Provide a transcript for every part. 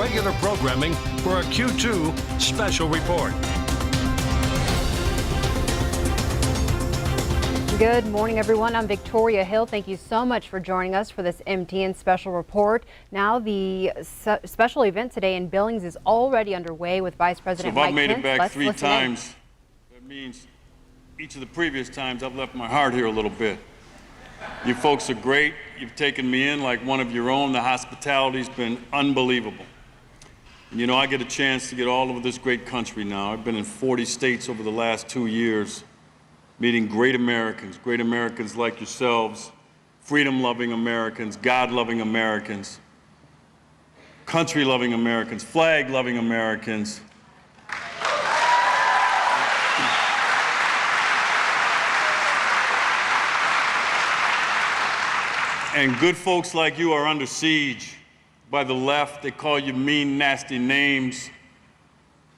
regular programming for a Q2 special report. Good morning, everyone. I'm Victoria Hill. Thank you so much for joining us for this MTN special report. Now, the special event today in Billings is already underway with Vice President Mike Pence. So if I've made it back Let's 3 listen times, that means each of the previous times I've left my heart here a little bit. You folks are great. You've taken me in like one of your own. The hospitality's been unbelievable. And you know, I get a chance to get all over this great country now. I've been in 40 states over the last 2 years, meeting great Americans like yourselves, freedom-loving Americans, God-loving Americans, country-loving Americans, flag-loving Americans. And good folks like you are under siege by the left. They call you mean, nasty names.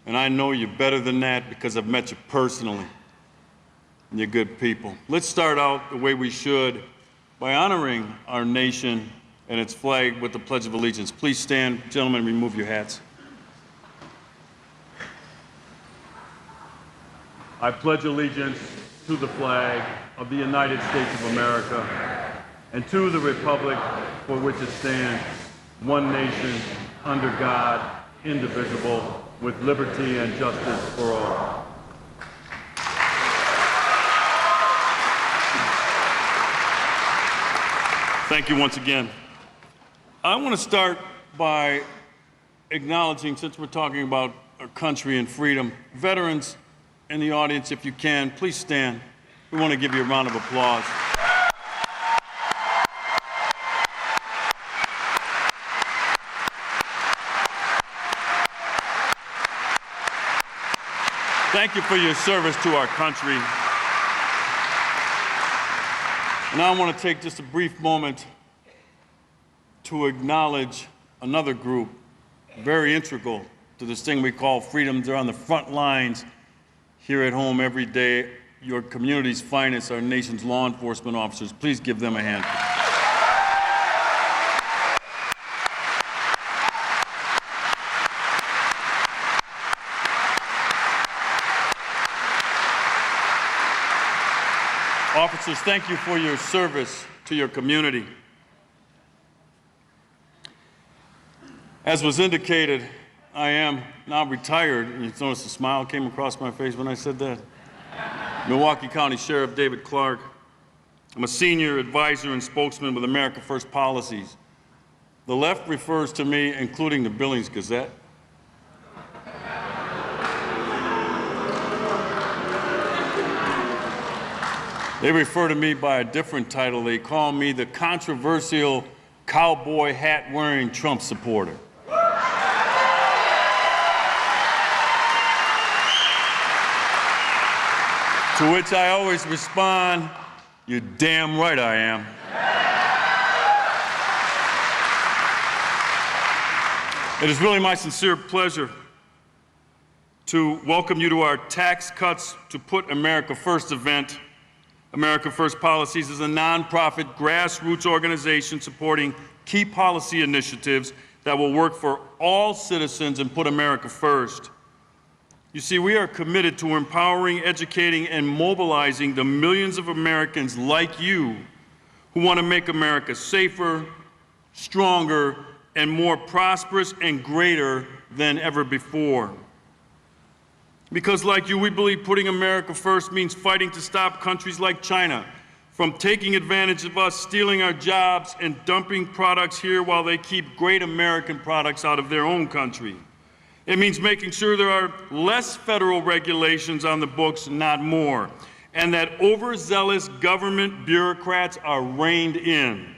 And I know you better than that because I've met you personally. And you're good people. Let's start out the way we should by honoring our nation and its flag with the Pledge of Allegiance. Please stand, gentlemen, remove your hats. I pledge allegiance to the flag of the United States of America and to the republic for which it stands, one nation, under God, indivisible, with liberty and justice for all. Thank you once again. I want to start by acknowledging, since we're talking about our country and freedom, veterans in the audience, if you can, please stand. We want to give you a round of applause. Thank you for your service to our country. And I want to take just a brief moment to acknowledge another group very integral to this thing we call freedom. They're on the front lines here at home every day. Your community's finest, our nation's law enforcement officers. Please give them a hand. Officers, thank you for your service to your community. As was indicated, I am now retired. You notice a smile came across my face when I said that. Milwaukee County Sheriff David Clark. I'm a senior advisor and spokesman with America First Policies. The left refers to me, including the Billings Gazette. They refer to me by a different title. They call me the controversial cowboy hat-wearing Trump supporter. To which I always respond, "You're damn right I am." It is really my sincere pleasure to welcome you to our Tax Cuts to Put America First event. America First Policies is a nonprofit grassroots organization supporting key policy initiatives that will work for all citizens and put America first. You see, we are committed to empowering, educating, and mobilizing the millions of Americans like you who want to make America safer, stronger, and more prosperous and greater than ever before. Because like you, we believe putting America first means fighting to stop countries like China from taking advantage of us, stealing our jobs, and dumping products here while they keep great American products out of their own country. It means making sure there are less federal regulations on the books, not more, and that overzealous government bureaucrats are reined in.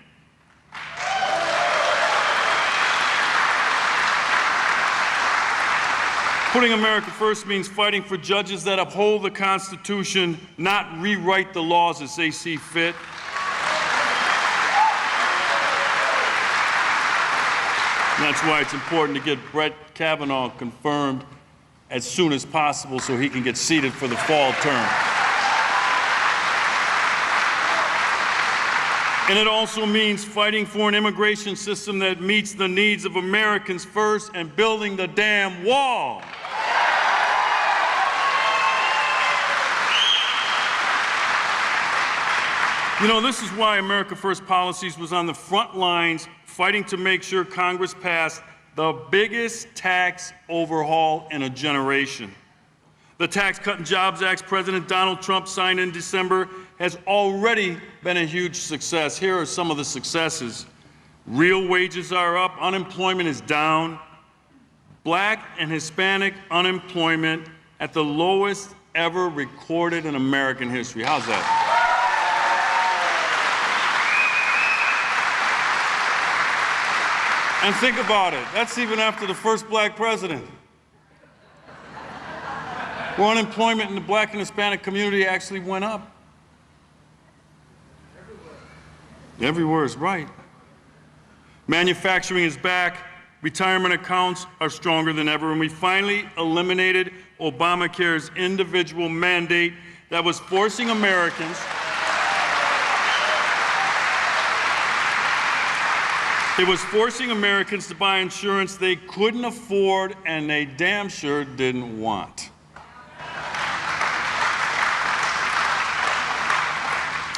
Putting America first means fighting for judges that uphold the Constitution, not rewrite the laws as they see fit. And that's why it's important to get Brett Kavanaugh confirmed as soon as possible so he can get seated for the fall term. And it also means fighting for an immigration system that meets the needs of Americans first and building the damn wall. You know, this is why America First Policies was on the front lines fighting to make sure Congress passed the biggest tax overhaul in a generation. The Tax Cut and Jobs Act President Donald Trump signed in December has already been a huge success. Here are some of the successes. Real wages are up, unemployment is down, Black and Hispanic unemployment at the lowest ever recorded in American history. How's that? And think about it, that's even after the first Black president. Where unemployment in the Black and Hispanic community actually went up. Everywhere is right. Manufacturing is back. Retirement accounts are stronger than ever. And we finally eliminated Obamacare's individual mandate that was forcing Americans to buy insurance they couldn't afford and they damn sure didn't want.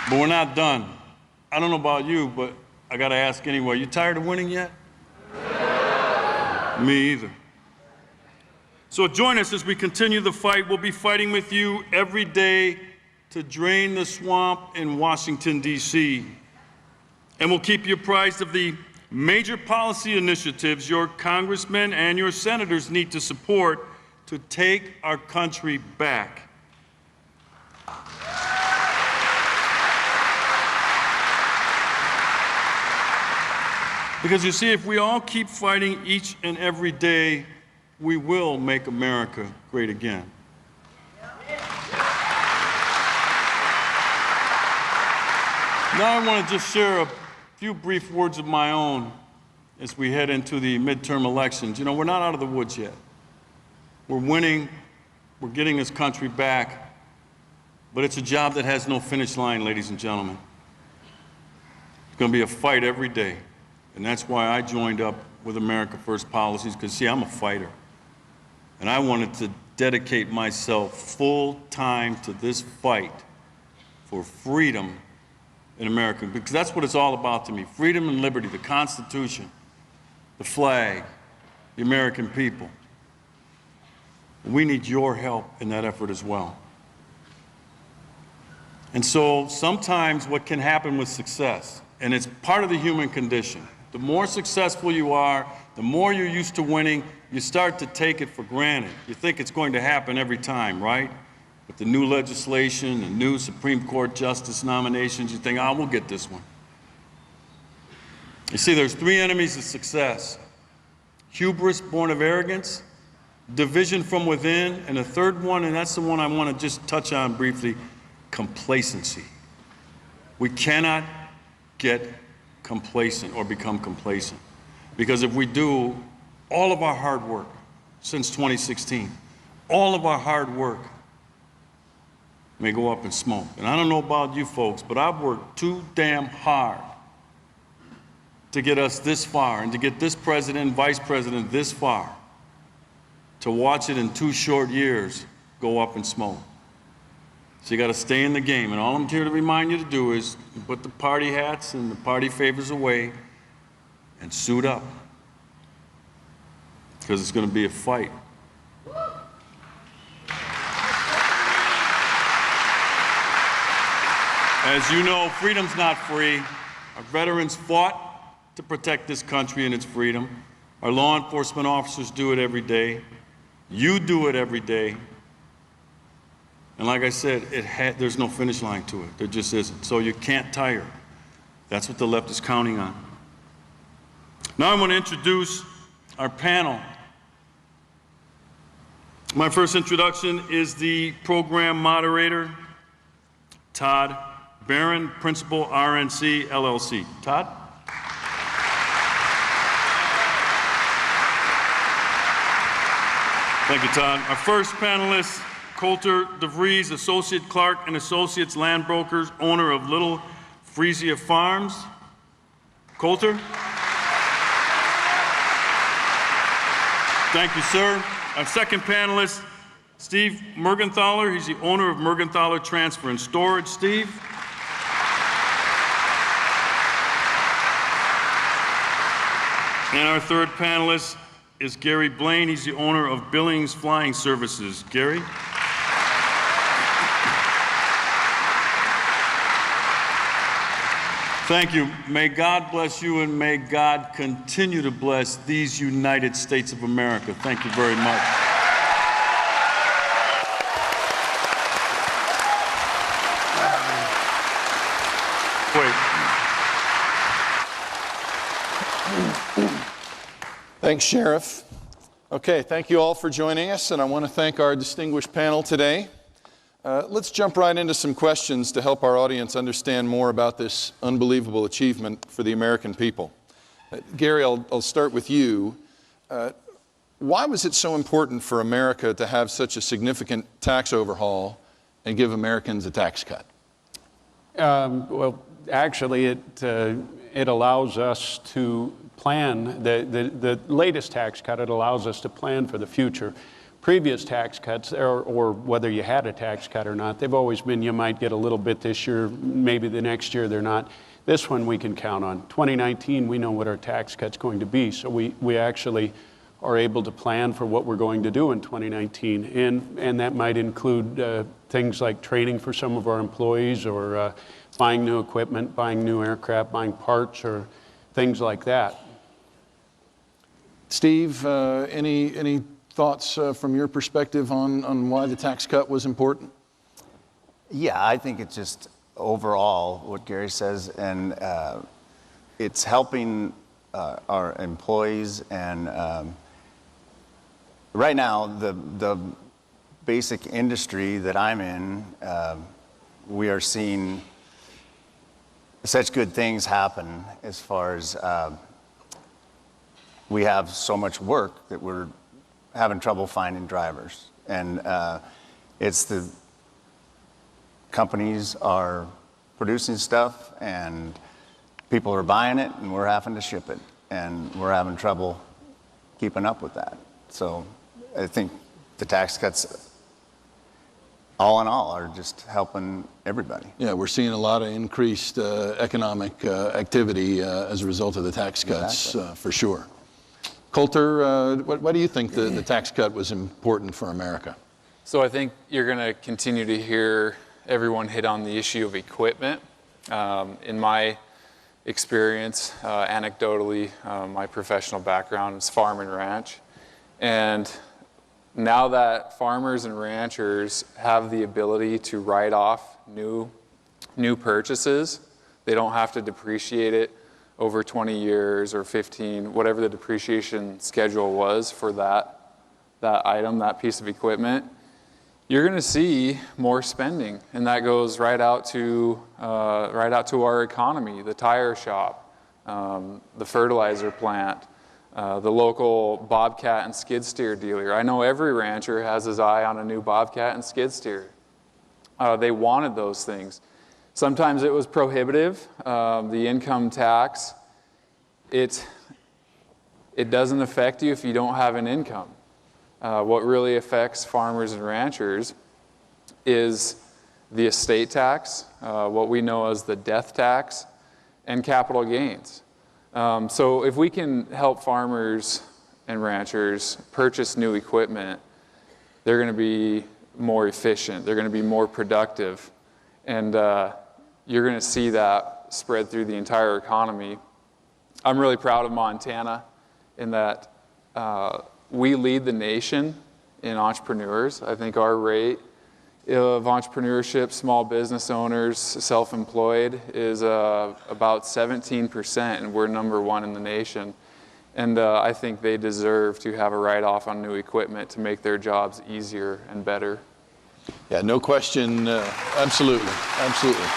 But we're not done. I don't know about you, but I gotta ask anyway, you tired of winning yet? Me either. So join us as we continue the fight. We'll be fighting with you every day to drain the swamp in Washington, D.C. And we'll keep you apprised of the major policy initiatives your congressmen and your senators need to support to take our country back. Because you see, if we all keep fighting each and every day, we will make America great again. Now I want to just share a few brief words of my own as we head into the midterm elections. You know, we're not out of the woods yet. We're winning, we're getting this country back, but it's a job that has no finish line, ladies and gentlemen. It's going to be a fight every day. And that's why I joined up with America First Policies, because, see, I'm a fighter. And I wanted to dedicate myself full time to this fight for freedom in America, because that's what it's all about to me. Freedom and liberty, the Constitution, the flag, the American people. We need your help in that effort as well. And so sometimes what can happen with success, and it's part of the human condition, the more successful you are, the more you're used to winning, you start to take it for granted. You think it's going to happen every time, right? With the new legislation, the new Supreme Court justice nominations, you think, we'll get this one. You see, there's three enemies of success: hubris born of arrogance, division from within, and a third one, and that's the one I want to just touch on briefly, complacency. We cannot get complacent or become complacent, because if we do, all of our hard work since 2016, all of our hard work may go up in smoke. And I don't know about you folks, but I've worked too damn hard to get us this far and to get this president and vice president this far, to watch it in 2 short years go up in smoke. So you got to stay in the game, and all I'm here to remind you to do is put the party hats and the party favors away and suit up, because it's going to be a fight. As you know, freedom's not free. Our veterans fought to protect this country and its freedom. Our law enforcement officers do it every day. You do it every day. And like I said, there's no finish line to it. There just isn't. So you can't tire. That's what the left is counting on. Now I'm going to introduce our panel. My first introduction is the program moderator, Todd Barron, Principal, RNC, LLC. Todd? Thank you, Todd. Our first panelist, Coulter DeVries, Associate Clark and Associates Land Brokers, owner of Little Frisia Farms. Coulter. Thank you, sir. Our second panelist, Steve Mergenthaler. He's the owner of Mergenthaler Transfer and Storage. Steve. And our third panelist is Gary Blaine. He's the owner of Billings Flying Services. Gary. Thank you. May God bless you, and may God continue to bless these United States of America. Thank you very much. Thanks, Sheriff. Okay, thank you all for joining us, and I want to thank our distinguished panel today. Let's jump right into some questions to help our audience understand more about this unbelievable achievement for the American people. Gary, I'll start with you. Why was it so important for America to have such a significant tax overhaul and give Americans a tax cut? Well, actually, it allows us to plan. The latest tax cut, it allows us to plan for the future. Previous tax cuts, or whether you had a tax cut or not, they've always been you might get a little bit this year, maybe the next year they're not. This one we can count on. 2019, we know what our tax cut's going to be, so we actually are able to plan for what we're going to do in 2019, and that might include things like training for some of our employees, or buying new equipment, buying new aircraft, buying parts, or things like that. Steve, any thoughts from your perspective on why the tax cut was important? Yeah, I think it's just overall what Gary says, and it's helping our employees. And right now, the basic industry that I'm in, we are seeing such good things happen as far as we have so much work that we're having trouble finding drivers. And it's the companies are producing stuff and people are buying it and we're having to ship it. And we're having trouble keeping up with that. So I think the tax cuts, all in all, are just helping everybody. Yeah, we're seeing a lot of increased economic activity as a result of the tax cuts, for sure. Coulter, why do you think the tax cut was important for America? So I think you're going to continue to hear everyone hit on the issue of equipment. In my experience, anecdotally, my professional background is farm and ranch. And now that farmers and ranchers have the ability to write off new purchases, they don't have to depreciate it over 20 years or 15, whatever the depreciation schedule was for that item, that piece of equipment, you're going to see more spending, and that goes right out to our economy, the tire shop, the fertilizer plant, the local bobcat and skid steer dealer. I know every rancher has his eye on a new bobcat and skid steer. They wanted those things. Sometimes it was prohibitive. The income tax, it doesn't affect you if you don't have an income. What really affects farmers and ranchers is the estate tax, what we know as the death tax, and capital gains. So if we can help farmers and ranchers purchase new equipment, they're going to be more efficient, they're going to be more productive, and you're going to see that spread through the entire economy. I'm really proud of Montana in that we lead the nation in entrepreneurs. I think our rate of entrepreneurship, small business owners, self-employed is about 17%, and we're #1 in the nation. And I think they deserve to have a write-off on new equipment to make their jobs easier and better. Yeah, no question. Absolutely, absolutely.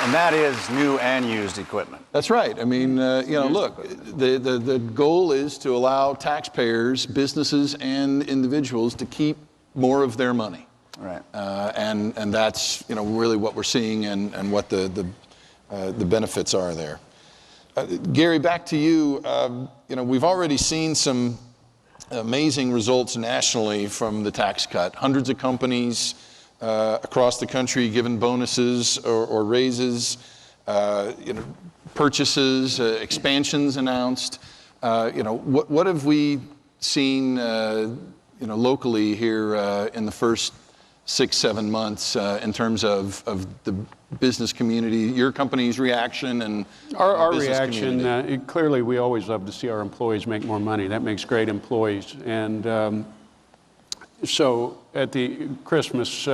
And that is new and used equipment. That's right. I mean, look, the goal is to allow taxpayers, businesses, and individuals to keep more of their money. Right. And that's really what we're seeing and what the benefits are there. Gary, back to you. We've already seen some amazing results nationally from the tax cut. Hundreds of companies across the country given bonuses or raises, purchases, expansions announced. What have we seen locally here in the first 6-7 months in terms of the business community, your company's reaction and our reaction? Clearly, we always love to see our employees make more money. That makes great employees. And so at the Christmas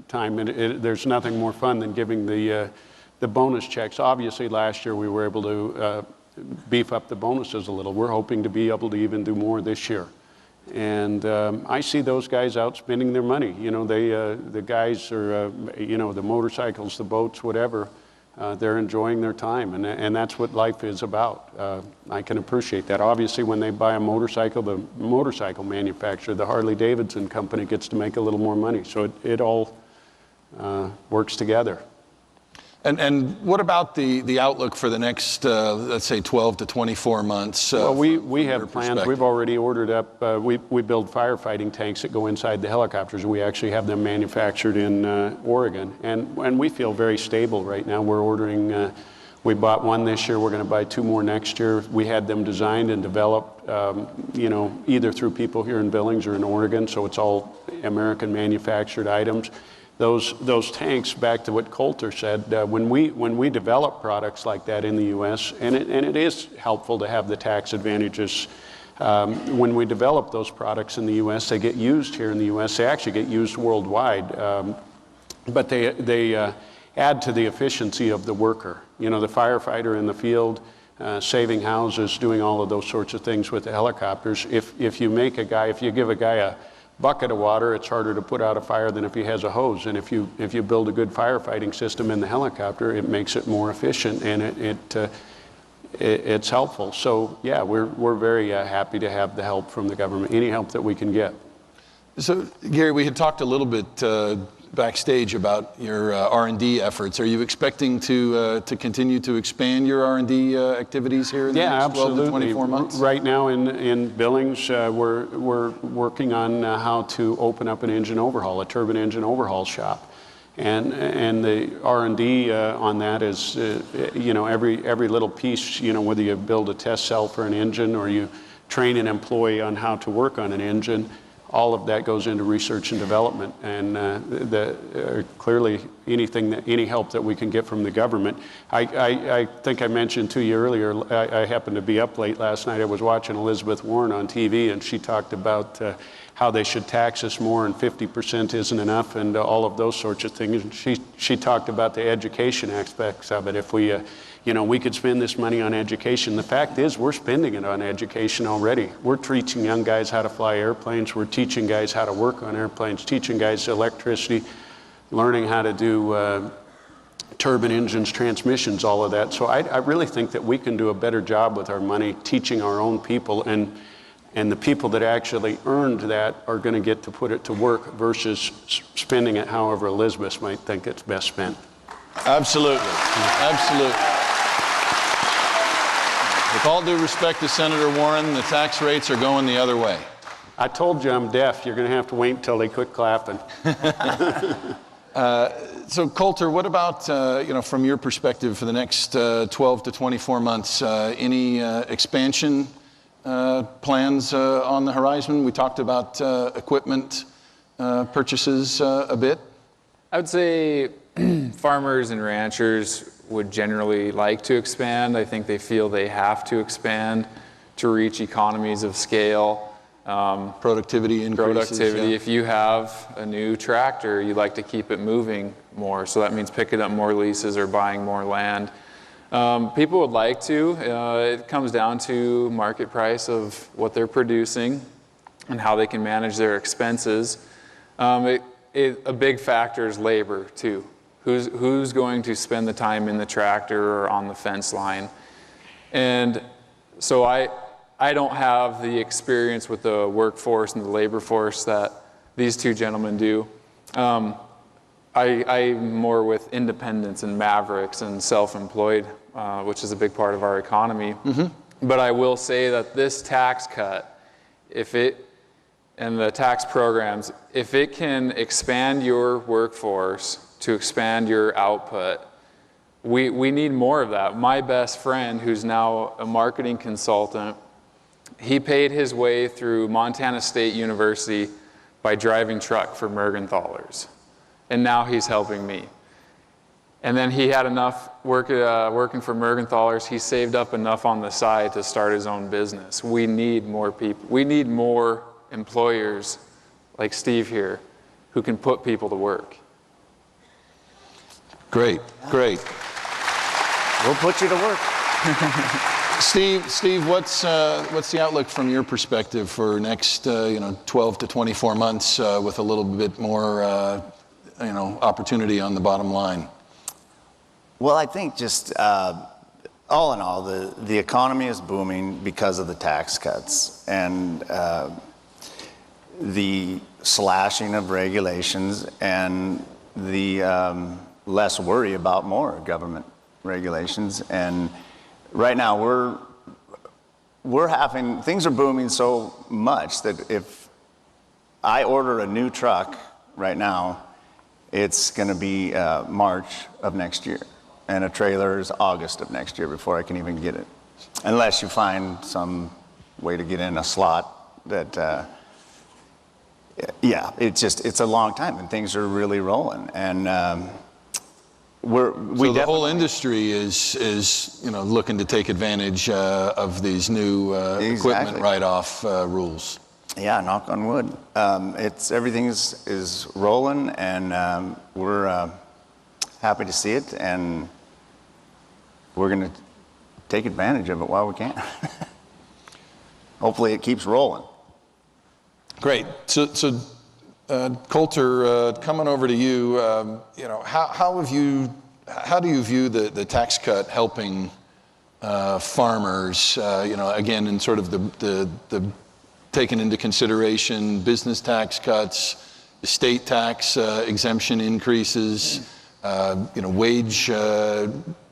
time, there's nothing more fun than giving the bonus checks. Obviously, last year we were able to beef up the bonuses a little. We're hoping to be able to even do more this year. And I see those guys out spending their money. The guys are, the motorcycles, the boats, whatever, they're enjoying their time. And that's what life is about. I can appreciate that. Obviously, when they buy a motorcycle, the motorcycle manufacturer, the Harley-Davidson company, gets to make a little more money. So it all works together. And what about the outlook for the next, let's say, 12 to 24 months? Well, we have plans. We've already ordered up, we build firefighting tanks that go inside the helicopters. We actually have them manufactured in Oregon. And we feel very stable right now. We're ordering, we bought one this year. We're going to buy 2 more next year. We had them designed and developed, either through people here in Billings or in Oregon. So it's all American manufactured items. Those tanks, back to what Coulter said, when we develop products like that in the U.S., and it is helpful to have the tax advantages. When we develop those products in the U.S., they get used here in the U.S. They actually get used worldwide, but they add to the efficiency of the worker. The firefighter in the field, saving houses, doing all of those sorts of things with the helicopters. If you give a guy a bucket of water, it's harder to put out a fire than if he has a hose. And if you build a good firefighting system in the helicopter, it makes it more efficient, and it's helpful. So yeah, we're very happy to have the help from the government, any help that we can get. So Gary, we had talked a little bit backstage about your R&D efforts. Are you expecting to continue to expand your R&D activities here in the next 12 to 24 months? Right now in Billings, we're working on how to open up a turbine engine overhaul shop. And the R&D on that is, every little piece, whether you build a test cell for an engine or you train an employee on how to work on an engine, all of that goes into research and development, and clearly any help that we can get from the government. I think I mentioned to you earlier, I happened to be up late last night. I was watching Elizabeth Warren on TV, and she talked about how they should tax us more, and 50% isn't enough, and all of those sorts of things. And she talked about the education aspects of it. If we could spend this money on education. The fact is, we're spending it on education already. We're teaching young guys how to fly airplanes. We're teaching guys how to work on airplanes, teaching guys electricity, learning how to do turbine engines, transmissions, all of that. So I really think that we can do a better job with our money teaching our own people, and the people that actually earned that are going to get to put it to work versus spending it however Elizabeth might think it's best spent. Absolutely. Absolutely. With all due respect to Senator Warren, the tax rates are going the other way. I told you I'm deaf. You're going to have to wait until they quit clapping. So Coulter, what about, from your perspective for the next 12 to 24 months, any expansion plans on the horizon? We talked about equipment purchases a bit. I would say farmers and ranchers would generally like to expand. I think they feel they have to expand to reach economies of scale. Productivity increases. Yeah. If you have a new tractor, you like to keep it moving more. So that means picking up more leases or buying more land. People would like to. It comes down to market price of what they're producing and how they can manage their expenses. A big factor is labor too. Who's going to spend the time in the tractor or on the fence line? And so I don't have the experience with the workforce and the labor force that these two gentlemen do. I'm more with independents and mavericks and self-employed, which is a big part of our economy. But I will say that this tax cut, and the tax programs, if it can expand your workforce to expand your output, we need more of that. My best friend, who's now a marketing consultant, he paid his way through Montana State University by driving truck for Mergenthalers. And now he's helping me. And then he had enough working for Mergenthalers, he saved up enough on the side to start his own business. We need more people. We need more employers like Steve here who can put people to work. Great, great. We'll put you to work. Steve, what's the outlook from your perspective for next 12 to 24 months with a little bit more opportunity on the bottom line? Well, I think just all in all, the economy is booming because of the tax cuts and the slashing of regulations and the less worry about more government regulations. And right now things are booming so much that if I order a new truck right now, it's going to be March of next year. And a trailer is August of next year before I can even get it. Unless you find some way to get in a slot that, it's a long time and things are really rolling. And so the whole industry is looking to take advantage of these new equipment write-off rules. Yeah, knock on wood. Everything is rolling, and we're happy to see it, and we're going to take advantage of it while we can. Hopefully, it keeps rolling. Great. So Coulter, coming over to you, how do you view the tax cut helping farmers? Again, in sort of the taking into consideration business tax cuts, estate tax exemption increases, wage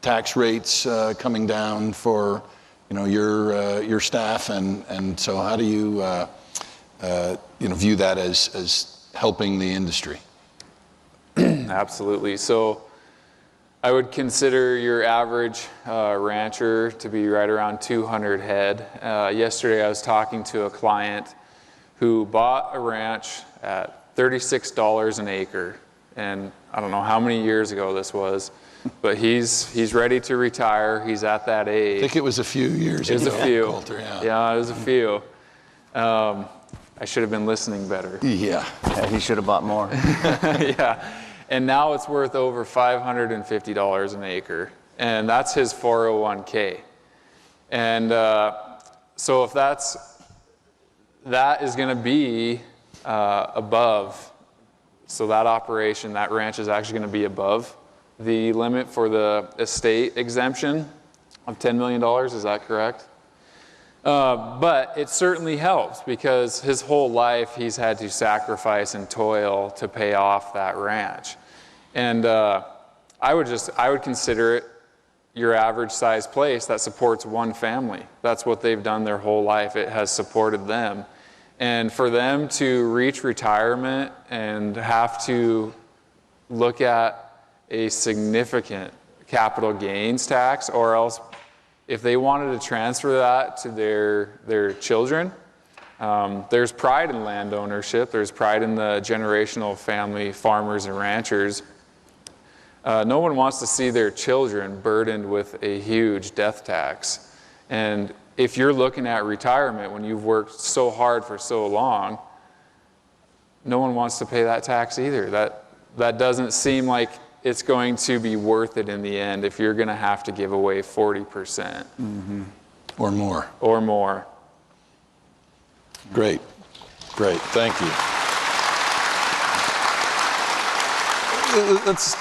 tax rates coming down for your staff, and so how do you view that as helping the industry? Absolutely. So I would consider your average rancher to be right around 200 head. Yesterday I was talking to a client who bought a ranch at $36 an acre, and I don't know how many years ago this was, but he's ready to retire. He's at that age. I think it was a few years ago. It was a few. Coulter, yeah, it was a few. I should have been listening better. Yeah, he should have bought more. Yeah, and now it's worth over $550 an acre, and that's his 401k. And so if that is going to be above, so that operation, that ranch is actually going to be above the limit for the estate exemption of $10 million, is that correct? But it certainly helps because his whole life he's had to sacrifice and toil to pay off that ranch. And I would consider it your average size place that supports one family. That's what they've done their whole life. It has supported them. And for them to reach retirement and have to look at a significant capital gains tax, or else if they wanted to transfer that to their children, there's pride in land ownership. There's pride in the generational family farmers and ranchers. No one wants to see their children burdened with a huge death tax. And if you're looking at retirement when you've worked so hard for so long, no one wants to pay that tax either. That doesn't seem like it's going to be worth it in the end if you're going to have to give away 40%. Mm-hmm. Or more. Or more. Great. Thank you. Let's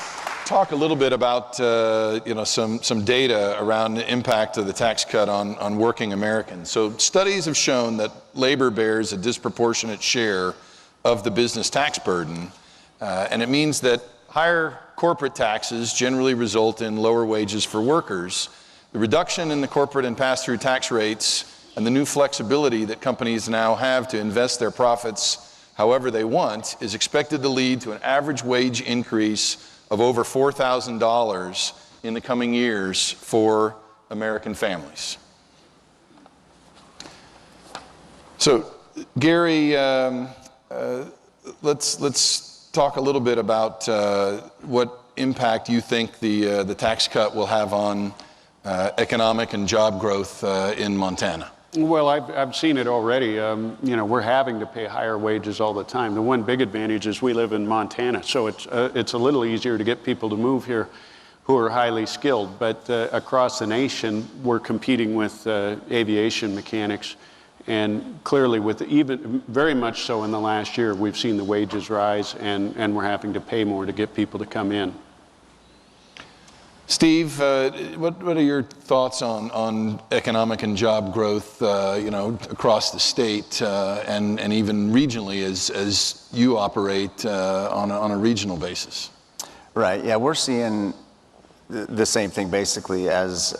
talk a little bit about some data around the impact of the tax cut on working Americans. So studies have shown that labor bears a disproportionate share of the business tax burden. And it means that higher corporate taxes generally result in lower wages for workers. The reduction in the corporate and pass-through tax rates and the new flexibility that companies now have to invest their profits however they want is expected to lead to an average wage increase of over $4,000 in the coming years for American families. So, Gary, let's talk a little bit about what impact you think the tax cut will have on economic and job growth in Montana. Well, I've seen it already. We're having to pay higher wages all the time. The one big advantage is we live in Montana, so it's a little easier to get people to move here who are highly skilled. But across the nation, we're competing with aviation mechanics. And clearly, with even very much so in the last year, we've seen the wages rise, and we're having to pay more to get people to come in. Steve, what are your thoughts on economic and job growth, across the state and even regionally as you operate on a regional basis? Right. Yeah, we're seeing the same thing basically as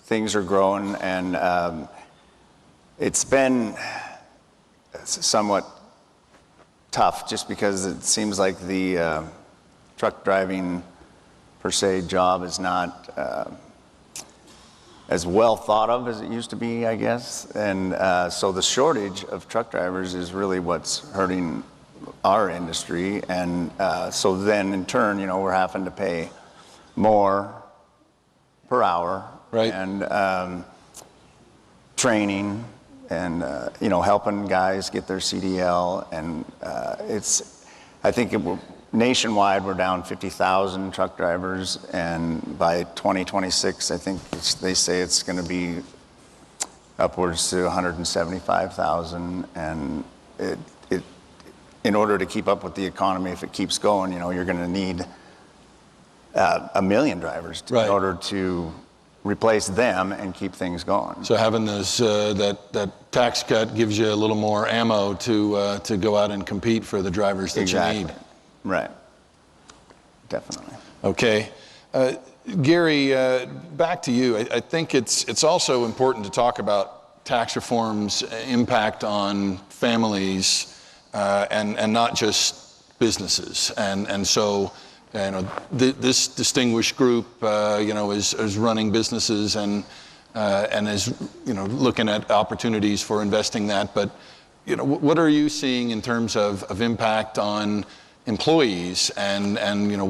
things are growing, and it's been somewhat tough just because it seems like the truck driving per se job is not as well thought of as it used to be, I guess. And so the shortage of truck drivers is really what's hurting our industry. And so then in turn, we're having to pay more per hour. Right. And training and, helping guys get their CDL. And I think nationwide, we're down 50,000 truck drivers, and by 2026, I think they say it's going to be upwards to 175,000. And in order to keep up with the economy, if it keeps going, you're going to need 1 million drivers in order to replace them and keep things going. So having those that tax cut gives you a little more ammo to go out and compete for the drivers that you need. Right. Definitely. Okay. Gary, back to you. I think it's also important to talk about tax reform's impact on families and not just businesses. And so, this distinguished group, is running businesses and is, looking at opportunities for investing that. But, what are you seeing in terms of impact on employees and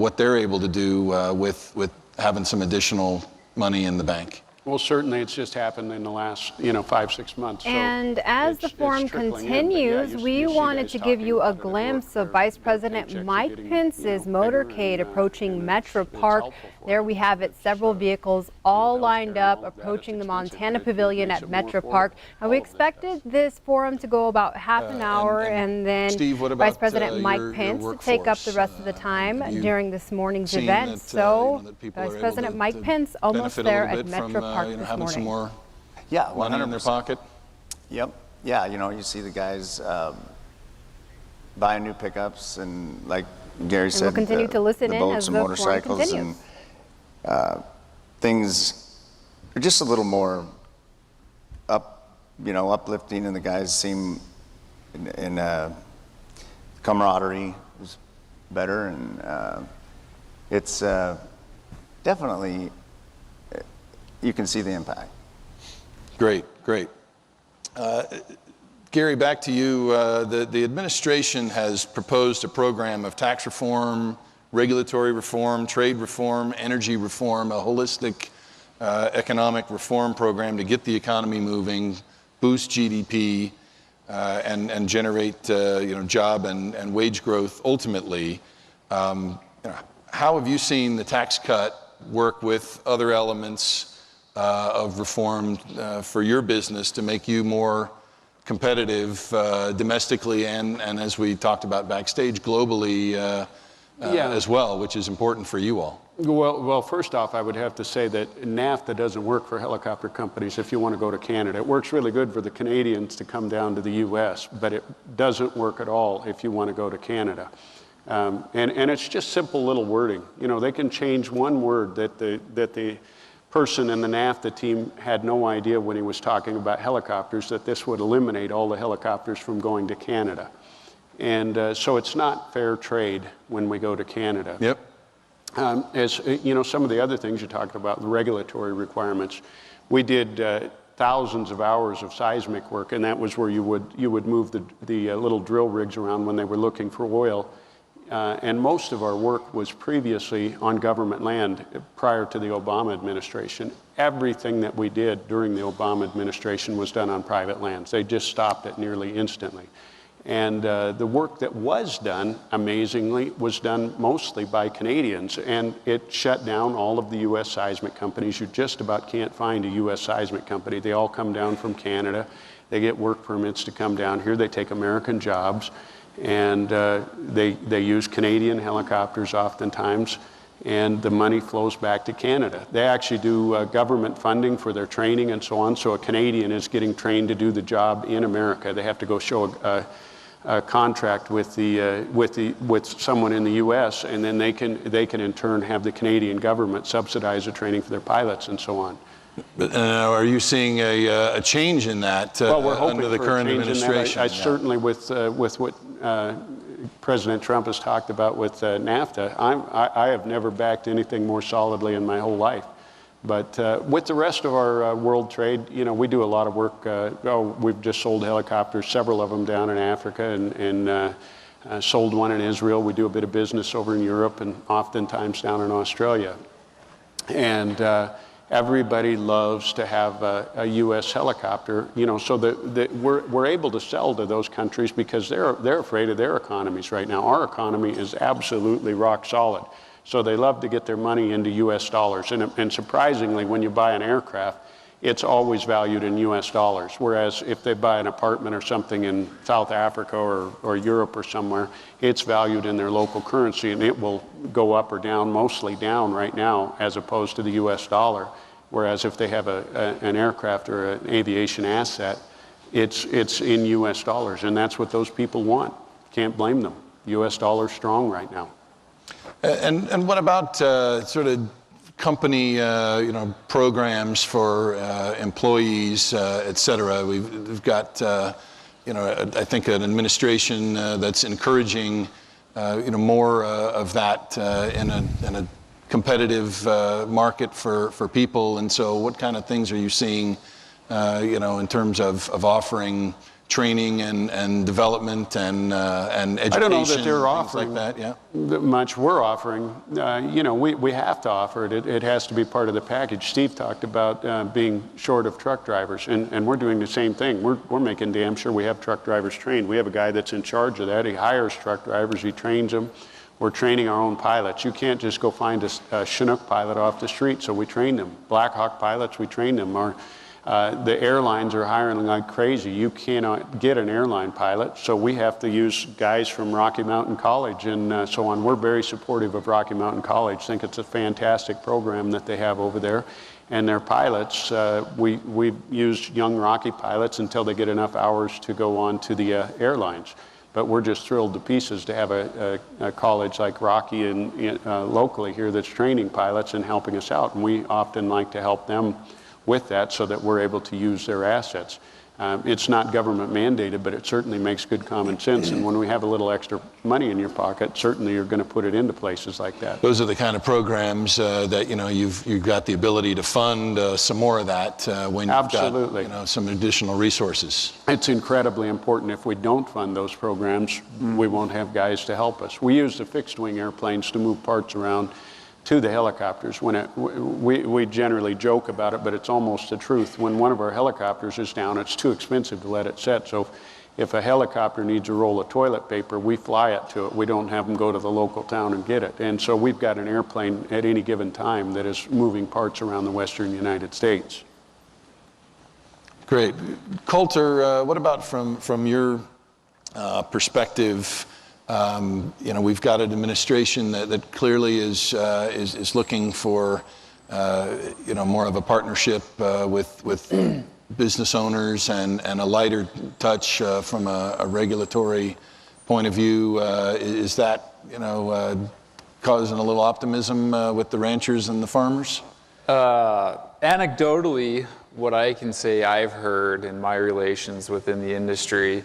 what they're able to do with having some additional money in the bank? Well, certainly it's just happened in the last 5-6 months. And as the forum continues, we wanted to give you a glimpse of Vice President Mike Pence's motorcade approaching Metro Park. There we have it, several vehicles all lined up approaching the Montana Pavilion at Metro Park. And we expected this forum to go about half an hour, and then Steve, what about, Vice President Mike Pence to take up the rest of the time during this morning's event. Vice President Mike Pence almost there at Metro Park this having morning. some more Yeah, money in their pocket? Yep. Yeah, you see the guys buying new pickups, and like Gary said, we'll continue to listen the in boats as and the motorcycles forum continues. and things are just a little more uplifting, and the guys seem in camaraderie is better, and it's definitely, you can see the impact. Great. Gary, back to you. The administration has proposed a program of tax reform, regulatory reform, trade reform, energy reform, a holistic economic reform program to get the economy moving, boost GDP, and generate job and wage growth ultimately. How have you seen the tax cut work with other elements of reform for your business to make you more competitive domestically and as we talked about backstage, globally as well, which is important for you all. Well, first off, I would have to say that NAFTA doesn't work for helicopter companies if you want to go to Canada. It works really good for the Canadians to come down to the U.S., but it doesn't work at all if you want to go to Canada. And it's just simple little wording. You know, they can change one word that the person in the NAFTA team had no idea when he was talking about helicopters, that this would eliminate all the helicopters from going to Canada. And so it's not fair trade when we go to Canada. Yep. As you know, some of the other things you talked about, the regulatory requirements, we did thousands of hours of seismic work, and that was where you would move the little drill rigs around when they were looking for oil. And most of our work was previously on government land prior to the Obama administration. Everything that we did during the Obama administration was done on private lands. They just stopped it nearly instantly. And the work that was done, amazingly, was done mostly by Canadians, and it shut down all of the U.S. seismic companies. You just about can't find a U.S. seismic company. They all come down from Canada. They get work permits to come down here. They take American jobs, and they use Canadian helicopters oftentimes, and the money flows back to Canada. They actually do government funding for their training and so on, so a Canadian is getting trained to do the job in America. They have to go show a contract with someone in the U.S., and then they can in turn have the Canadian government subsidize the training for their pilots and so on. But are you seeing a change in that Well, we're hoping under the for a current change in that. administration? I certainly, with what President Trump has talked about with NAFTA, I have never backed anything more solidly in my whole life. But with the rest of our world trade, you know, we do a lot of work. We've just sold helicopters, several of them down in Africa, and sold one in Israel. We do a bit of business over in Europe and oftentimes down in Australia. And everybody loves to have a U.S. helicopter, you know, so that we're able to sell to those countries because they're afraid of their economies right now. Our economy is absolutely rock solid. So they love to get their money into U.S. dollars. And surprisingly, when you buy an aircraft, it's always valued in U.S. dollars. Whereas if they buy an apartment or something in South Africa or Europe or somewhere, it's valued in their local currency, and it will go up or down, mostly down right now, as opposed to the U.S. dollar. Whereas if they have an aircraft or an aviation asset, it's in U.S. dollars. And that's what those people want. Can't blame them. U.S. dollar's strong right now. And what about sort of company programs for employees, et cetera? We've got I think an administration that's encouraging more of that in a competitive market for people. And so what kind of things are you seeing in terms of offering training and development and education? I don't know that they're offering like that, yeah. much. We're offering, we have to offer it. It has to be part of the package. Steve talked about being short of truck drivers, and we're doing the same thing. We're making damn sure we have truck drivers trained. We have a guy that's in charge of that. He hires truck drivers, he trains them. We're training our own pilots. You can't just go find a Chinook pilot off the street, so we train them. Black Hawk pilots, we train them. The airlines are hiring like crazy. You cannot get an airline pilot, so we have to use guys from Rocky Mountain College and so on. We're very supportive of Rocky Mountain College. Think it's a fantastic program that they have over there. And their pilots, we've used young Rocky pilots until they get enough hours to go on to the airlines. But we're just thrilled to pieces to have a college like Rocky locally here that's training pilots and helping us out. And we often like to help them with that so that we're able to use their assets. It's not government mandated, but it certainly makes good common sense. And when we have a little extra money in your pocket, certainly you're going to put it into places like that. Those are the kind of programs that you've got the ability to fund some more of that when you've Absolutely. got some additional resources. It's incredibly important. If we don't fund those programs, we won't have guys to help us. We use the fixed wing airplanes to move parts around to the helicopters. We generally joke about it, but it's almost the truth. When one of our helicopters is down, it's too expensive to let it sit. So if a helicopter needs a roll of toilet paper, we fly it to it. We don't have them go to the local town and get it. And so we've got an airplane at any given time that is moving parts around the western United States. Great. Coulter, what about from your perspective, You know, we've got an administration that clearly is looking for you know, more of a partnership with business owners and a lighter touch from a regulatory point of view. Is that, you know, causing a little optimism with the ranchers and the farmers? Anecdotally, what I can say I've heard in my relations within the industry,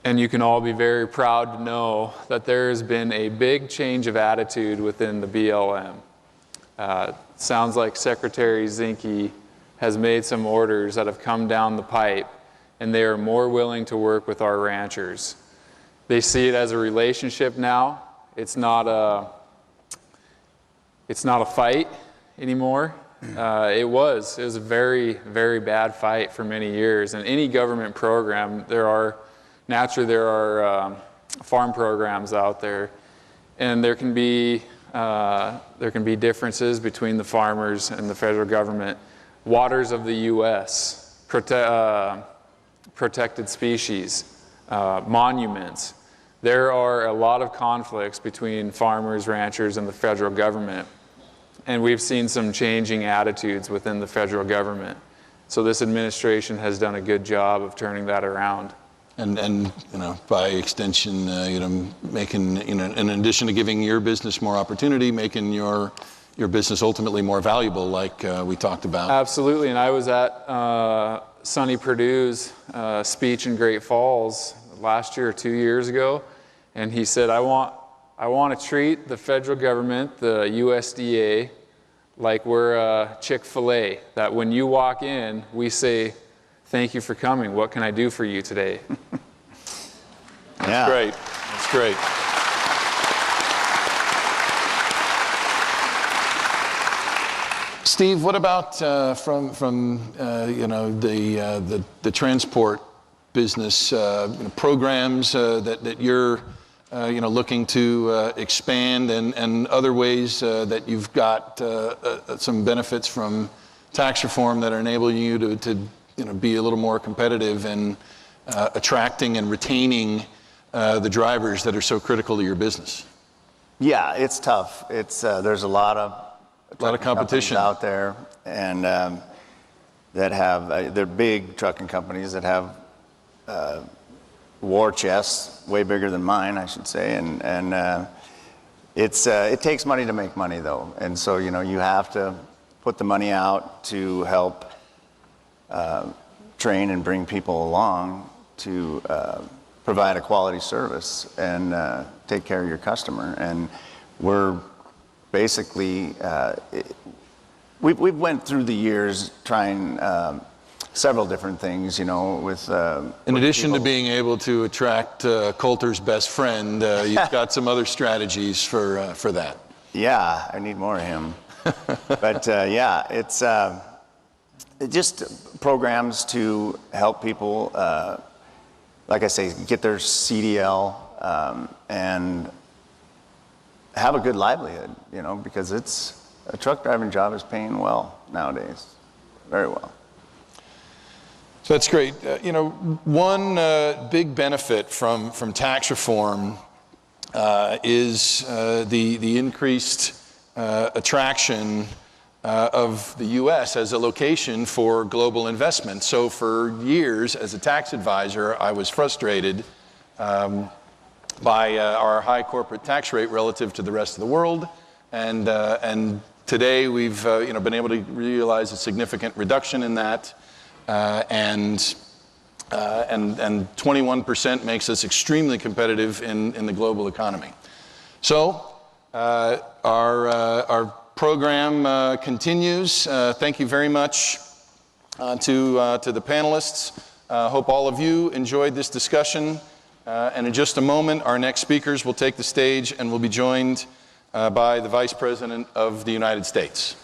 and you can all be very proud to know that there has been a big change of attitude within the BLM. Sounds like Secretary Zinke has made some orders that have come down the pipe, and they are more willing to work with our ranchers. They see it as a relationship now. It's not a fight anymore. It was a very, very bad fight for many years. And any government program, there are farm programs out there, and there can be differences between the farmers and the federal government. Waters of the U.S., protected species, monuments. There are a lot of conflicts between farmers, ranchers, and the federal government. And we've seen some changing attitudes within the federal government. So this administration has done a good job of turning that around. And you know, by extension, you know, making, you know, in addition to giving your business more opportunity, making your business ultimately more valuable, like we talked about. Absolutely, and I was at Sonny Perdue's speech in Great Falls last year or 2 years ago, and he said, I want to treat the federal government, the USDA, like we're Chick-fil-A, that when you walk in, we say, thank you for coming. What can I do for you today? Yeah. That's great. That's great. Steve, what about from you know, the transport business, you know, programs that you're you know, looking to expand, and other ways that you've got some benefits from tax reform that are enabling you to you know, be a little more competitive in attracting and retaining the drivers that are so critical to your business? Yeah, it's tough. It's there's a lot of competition out there, and that have they're big trucking companies that have war chests way bigger than mine, I should say, and it takes money to make money, though, and so, you know, you have to put the money out to help train and bring people along to provide a quality service and take care of your customer. And we're basically, we went through the years trying several different things, you know, with in addition to being able to attract Coulter's best friend, you've got some other strategies for that. Yeah, I need more of him. But yeah, it's just programs to help people, like I say, get their CDL and have a good livelihood, you know, because it's a truck driving job is paying well nowadays, very well. So that's great. You know, one big benefit from tax reform is the increased attraction of the U.S. as a location for global investment. So for years, as a tax advisor, I was frustrated by our high corporate tax rate relative to the rest of the world, and today we've you know, been able to realize a significant reduction in that, and 21% makes us extremely competitive in the global economy. So our program continues. Thank you very much to the panelists. Hope all of you enjoyed this discussion. And in just a moment, our next speakers will take the stage and will be joined by the Vice President of the United States.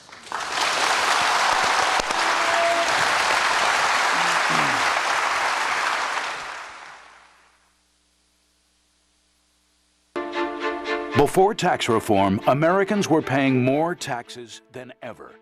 Before tax reform, Americans were paying more taxes than ever.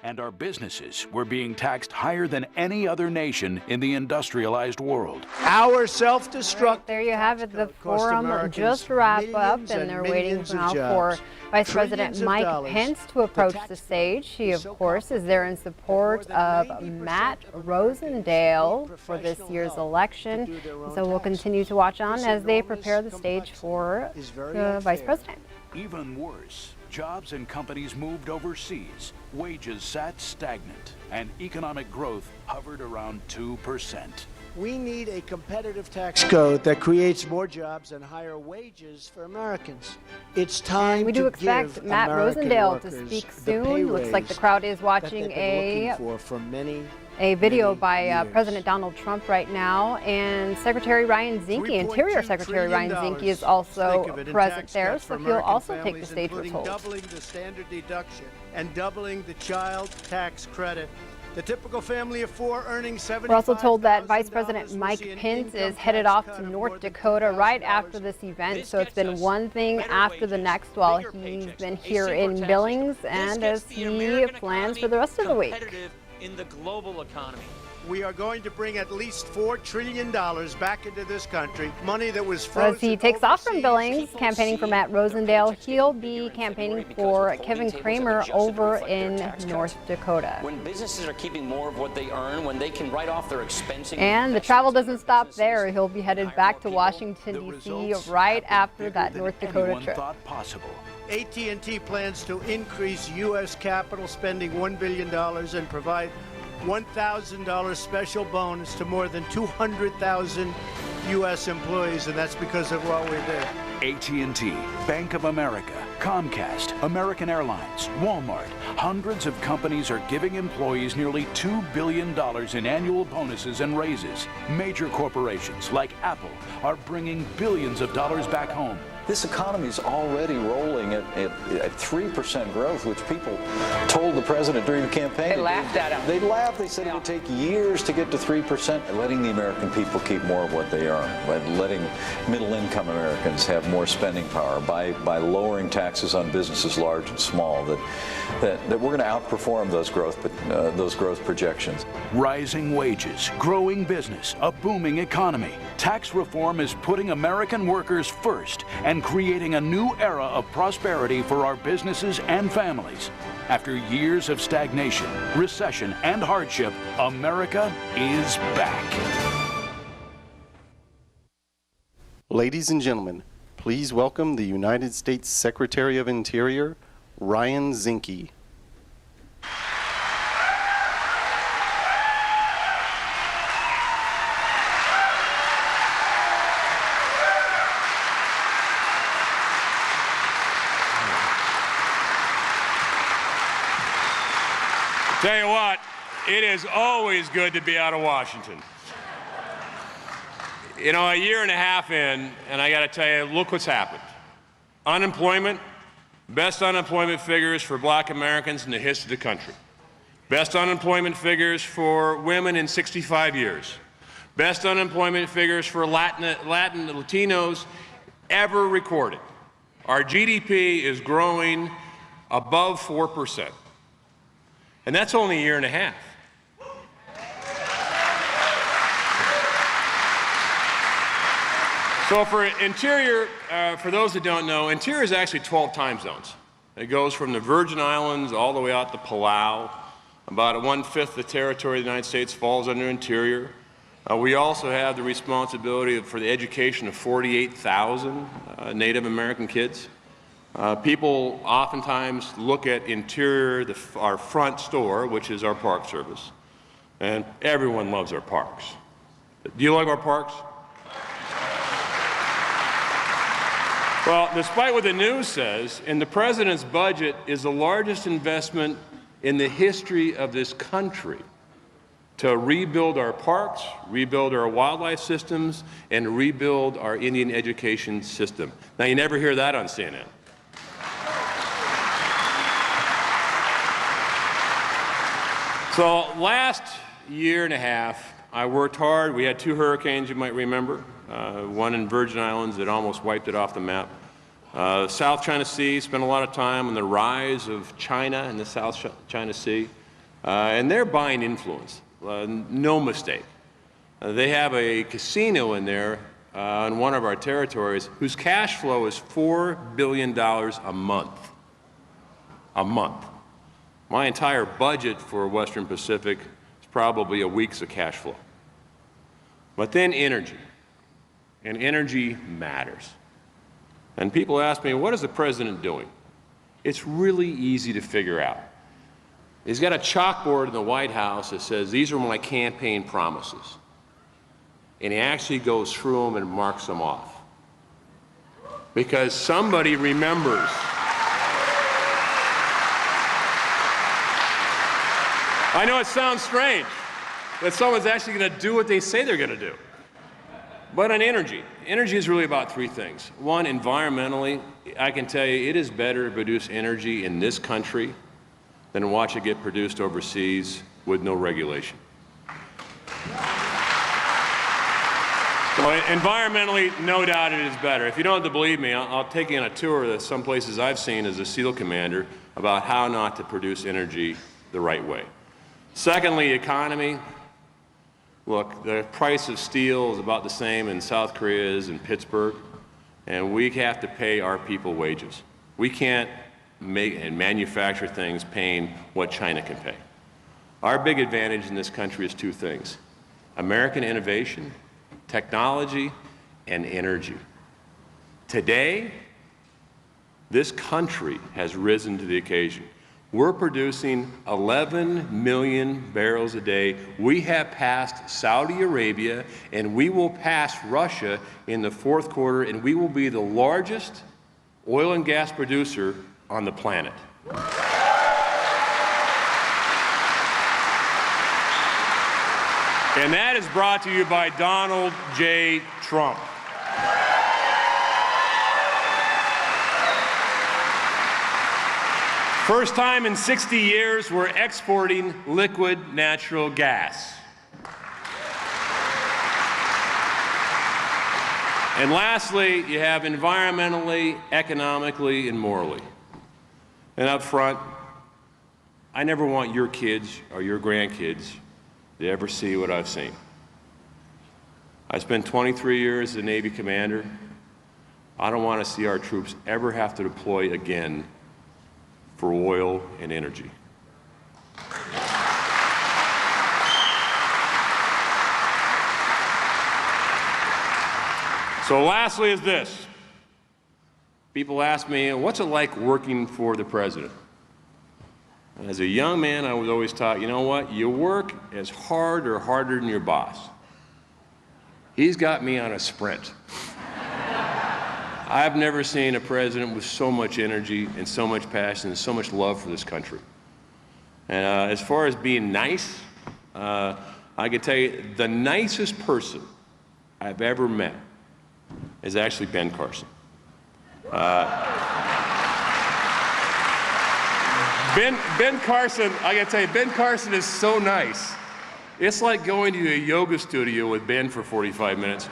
and our businesses were being taxed higher than any other nation in the industrialized world. Our self-destruct. There you have it. The forum just wrapped up, and they're waiting now for Vice President Mike Pence to approach the stage. He, of course, is there in support of Matt Rosendale for this year's election. So we'll continue to watch on as they prepare the stage for the Vice President. Even worse, jobs and companies moved overseas, wages sat stagnant, and economic growth hovered around 2%. We need a competitive tax code that creates more jobs and higher wages for Americans. It's time we do expect Matt Rosendale to speak soon. Looks like the crowd is watching a video by President Donald Trump right now, and Secretary Ryan Zinke, Interior Secretary Ryan Zinke, is also present there, so he'll also take the stage, we're told. Doubling the standard deduction and doubling the child tax credit. The typical family of four earning $75,000. We're also told that Vice President Mike Pence is headed off to North Dakota right after this event. So it's been one thing after the next while he's been here in Billings and as he plans for the rest of the week. In the global economy. We are going to bring at least $4 trillion back into this country, money that was frozen. As he takes off from Billings, campaigning for Matt Rosendale, he'll be campaigning for Kevin Cramer over in North Dakota. When businesses are keeping more of what they earn, when they can write off their expensive... And the travel doesn't stop there. He'll be headed back to Washington, D.C. right after that North Dakota trip. AT&T plans to increase U.S. capital spending $1 billion and provide $1,000 special bonus to more than 200,000 U.S. employees, and that's because of what we did. AT&T, Bank of America, Comcast, American Airlines, Walmart. Hundreds of companies are giving employees nearly $2 billion in annual bonuses and raises. Major corporations like Apple are bringing billions of dollars back home. This economy is already rolling at 3% growth, which people told the president during the campaign. They laughed at him. They laughed. They said it would take years to get to 3%. Letting the American people keep more of what they earn, by letting middle-income Americans have more spending power, by lowering taxes on businesses large and small, that we're going to outperform those growth projections. Rising wages, growing business, a booming economy. Tax reform is putting American workers first and creating a new era of prosperity for our businesses and families. After years of stagnation, recession, and hardship, America is back. Ladies and gentlemen, please welcome the United States Secretary of Interior, Ryan Zinke. Tell you what, it is always good to be out of Washington. You know, a year and a half in, and I got to tell you, look what's happened. Unemployment, best unemployment figures for black Americans in the history of the country. Best unemployment figures for women in 65 years. Best unemployment figures for Latinos ever recorded. Our GDP is growing above 4%. And that's only a year and a half. So for Interior, for those that don't know, Interior is actually 12 time zones. It goes from the Virgin Islands all the way out to Palau. About 1/5 of the territory of the United States falls under Interior. We also have the responsibility for the education of 48,000 Native American kids. People oftentimes look at Interior, our front store, which is our Park Service, and everyone loves our parks. Do you like our parks? Well, despite what the news says, in the president's budget is the largest investment in the history of this country to rebuild our parks, rebuild our wildlife systems, and rebuild our Indian education system. Now, you never hear that on CNN. So last year and a half, I worked hard. We had 2 hurricanes, you might remember. One in Virgin Islands that almost wiped it off the map. South China Sea, spent a lot of time on the rise of China in the South China Sea. and they're buying influence, no mistake. They have a casino in there on one of our territories whose cash flow is $4 billion a month. A month. My entire budget for Western Pacific is probably a week's of cash flow. But then energy, and energy matters. And people ask me, what is the president doing? It's really easy to figure out. He's got a chalkboard in the White House that says, these are my campaign promises. And he actually goes through them and marks them off. Because somebody remembers. I know it sounds strange that someone's actually going to do what they say they're going to do. But on energy is really about three things. One, environmentally, I can tell you it is better to produce energy in this country than watch it get produced overseas with no regulation. So environmentally, no doubt it is better. If you don't have to believe me, I'll take you on a tour of some places I've seen as a SEAL commander about how not to produce energy the right way. Secondly, economy. Look, the price of steel is about the same in South Korea as in Pittsburgh, and we have to pay our people wages. We can't make and manufacture things paying what China can pay. Our big advantage in this country is two things: American innovation, technology, and energy. Today, this country has risen to the occasion. We're producing 11 million barrels a day. We have passed Saudi Arabia, and we will pass Russia in the fourth quarter, and we will be the largest oil and gas producer on the planet. And that is brought to you by Donald J. Trump. First time in 60 years we're exporting liquid natural gas. And lastly, you have environmentally, economically, and morally. And up front, I never want your kids or your grandkids to ever see what I've seen. I spent 23 years as a Navy commander. I don't want to see our troops ever have to deploy again for oil and energy. So lastly is this. People ask me, what's it like working for the president? And as a young man, I was always taught, you know what? You work as hard or harder than your boss. He's got me on a sprint. I've never seen a president with so much energy and so much passion and so much love for this country. And as far as being nice, I can tell you the nicest person I've ever met is actually Ben Carson. Ben Carson, I gotta tell you, Ben Carson is so nice. It's like going to a yoga studio with Ben for 45 minutes.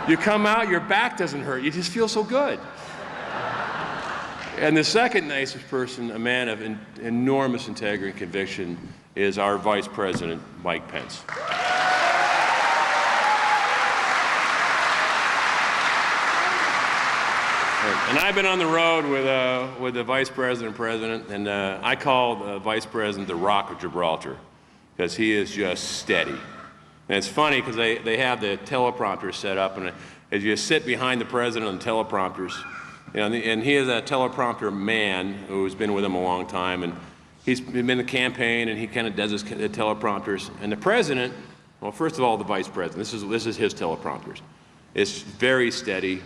You come out, your back doesn't hurt. You just feel so good. And the second nicest person, a man of enormous integrity and conviction, is our Vice President, Mike Pence. And I've been on the road with the Vice President, and I call the Vice President the Rock of Gibraltar, because he is just steady. And it's funny because they have the teleprompter set up, and as you sit behind the president on teleprompters, you know, and he is a teleprompter man who's been with him a long time, and he's been in the campaign, and he kind of does his teleprompters. And the president, well, first of all, the vice president, this is his teleprompters. It's very steady,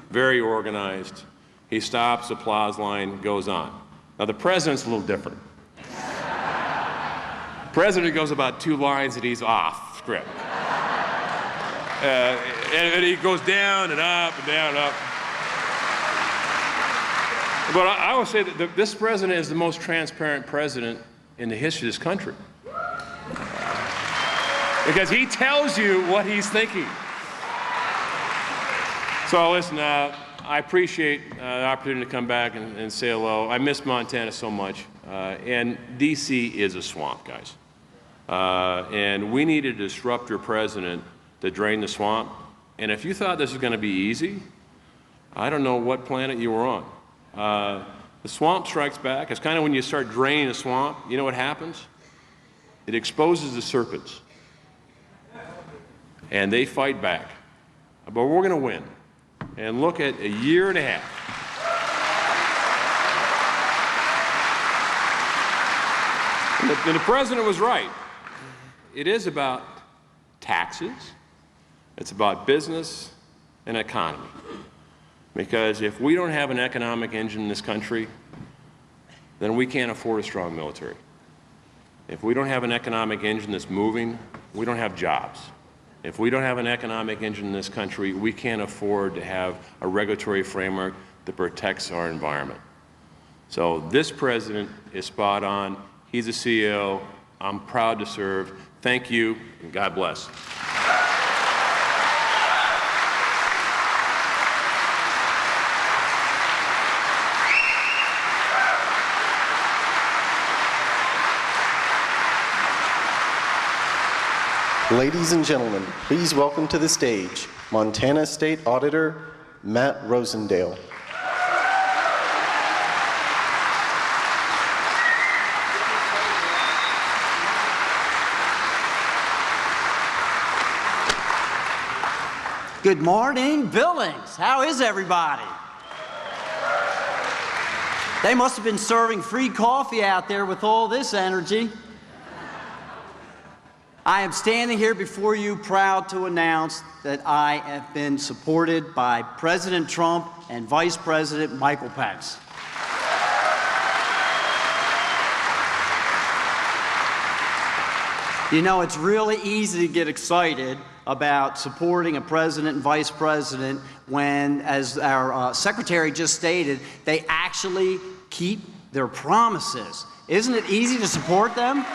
very organized. He stops, applause line goes on. Now the president's a little different. The president goes about 2 lines and he's off script. And he goes down and up and down and up. But I will say that this president is the most transparent president in the history of this country. Because he tells you what he's thinking. So listen, I appreciate the opportunity to come back and say hello. I miss Montana so much. And D.C. is a swamp, guys. And we need a disruptor president to drain the swamp. And if you thought this was going to be easy, I don't know what planet you were on. The swamp strikes back. It's kind of when you start draining a swamp, you know what happens? It exposes the serpents. And they fight back. But we're going to win. And look at a year and a half. And the president was right. It is about taxes. It's about business and economy. Because if we don't have an economic engine in this country, then we can't afford a strong military. If we don't have an economic engine that's moving, we don't have jobs. If we don't have an economic engine in this country, we can't afford to have a regulatory framework that protects our environment. So this president is spot on. He's a CEO. I'm proud to serve. Thank you, and God bless. Ladies and gentlemen, please welcome to the stage Montana State Auditor Matt Rosendale. Good morning, Billings. How is everybody? They must have been serving free coffee out there with all this energy. I am standing here before you proud to announce that I have been supported by President Trump and Vice President Michael Pence. You know, it's really easy to get excited about supporting a president and vice president when, as our secretary just stated, they actually keep their promises. Isn't it easy to support them?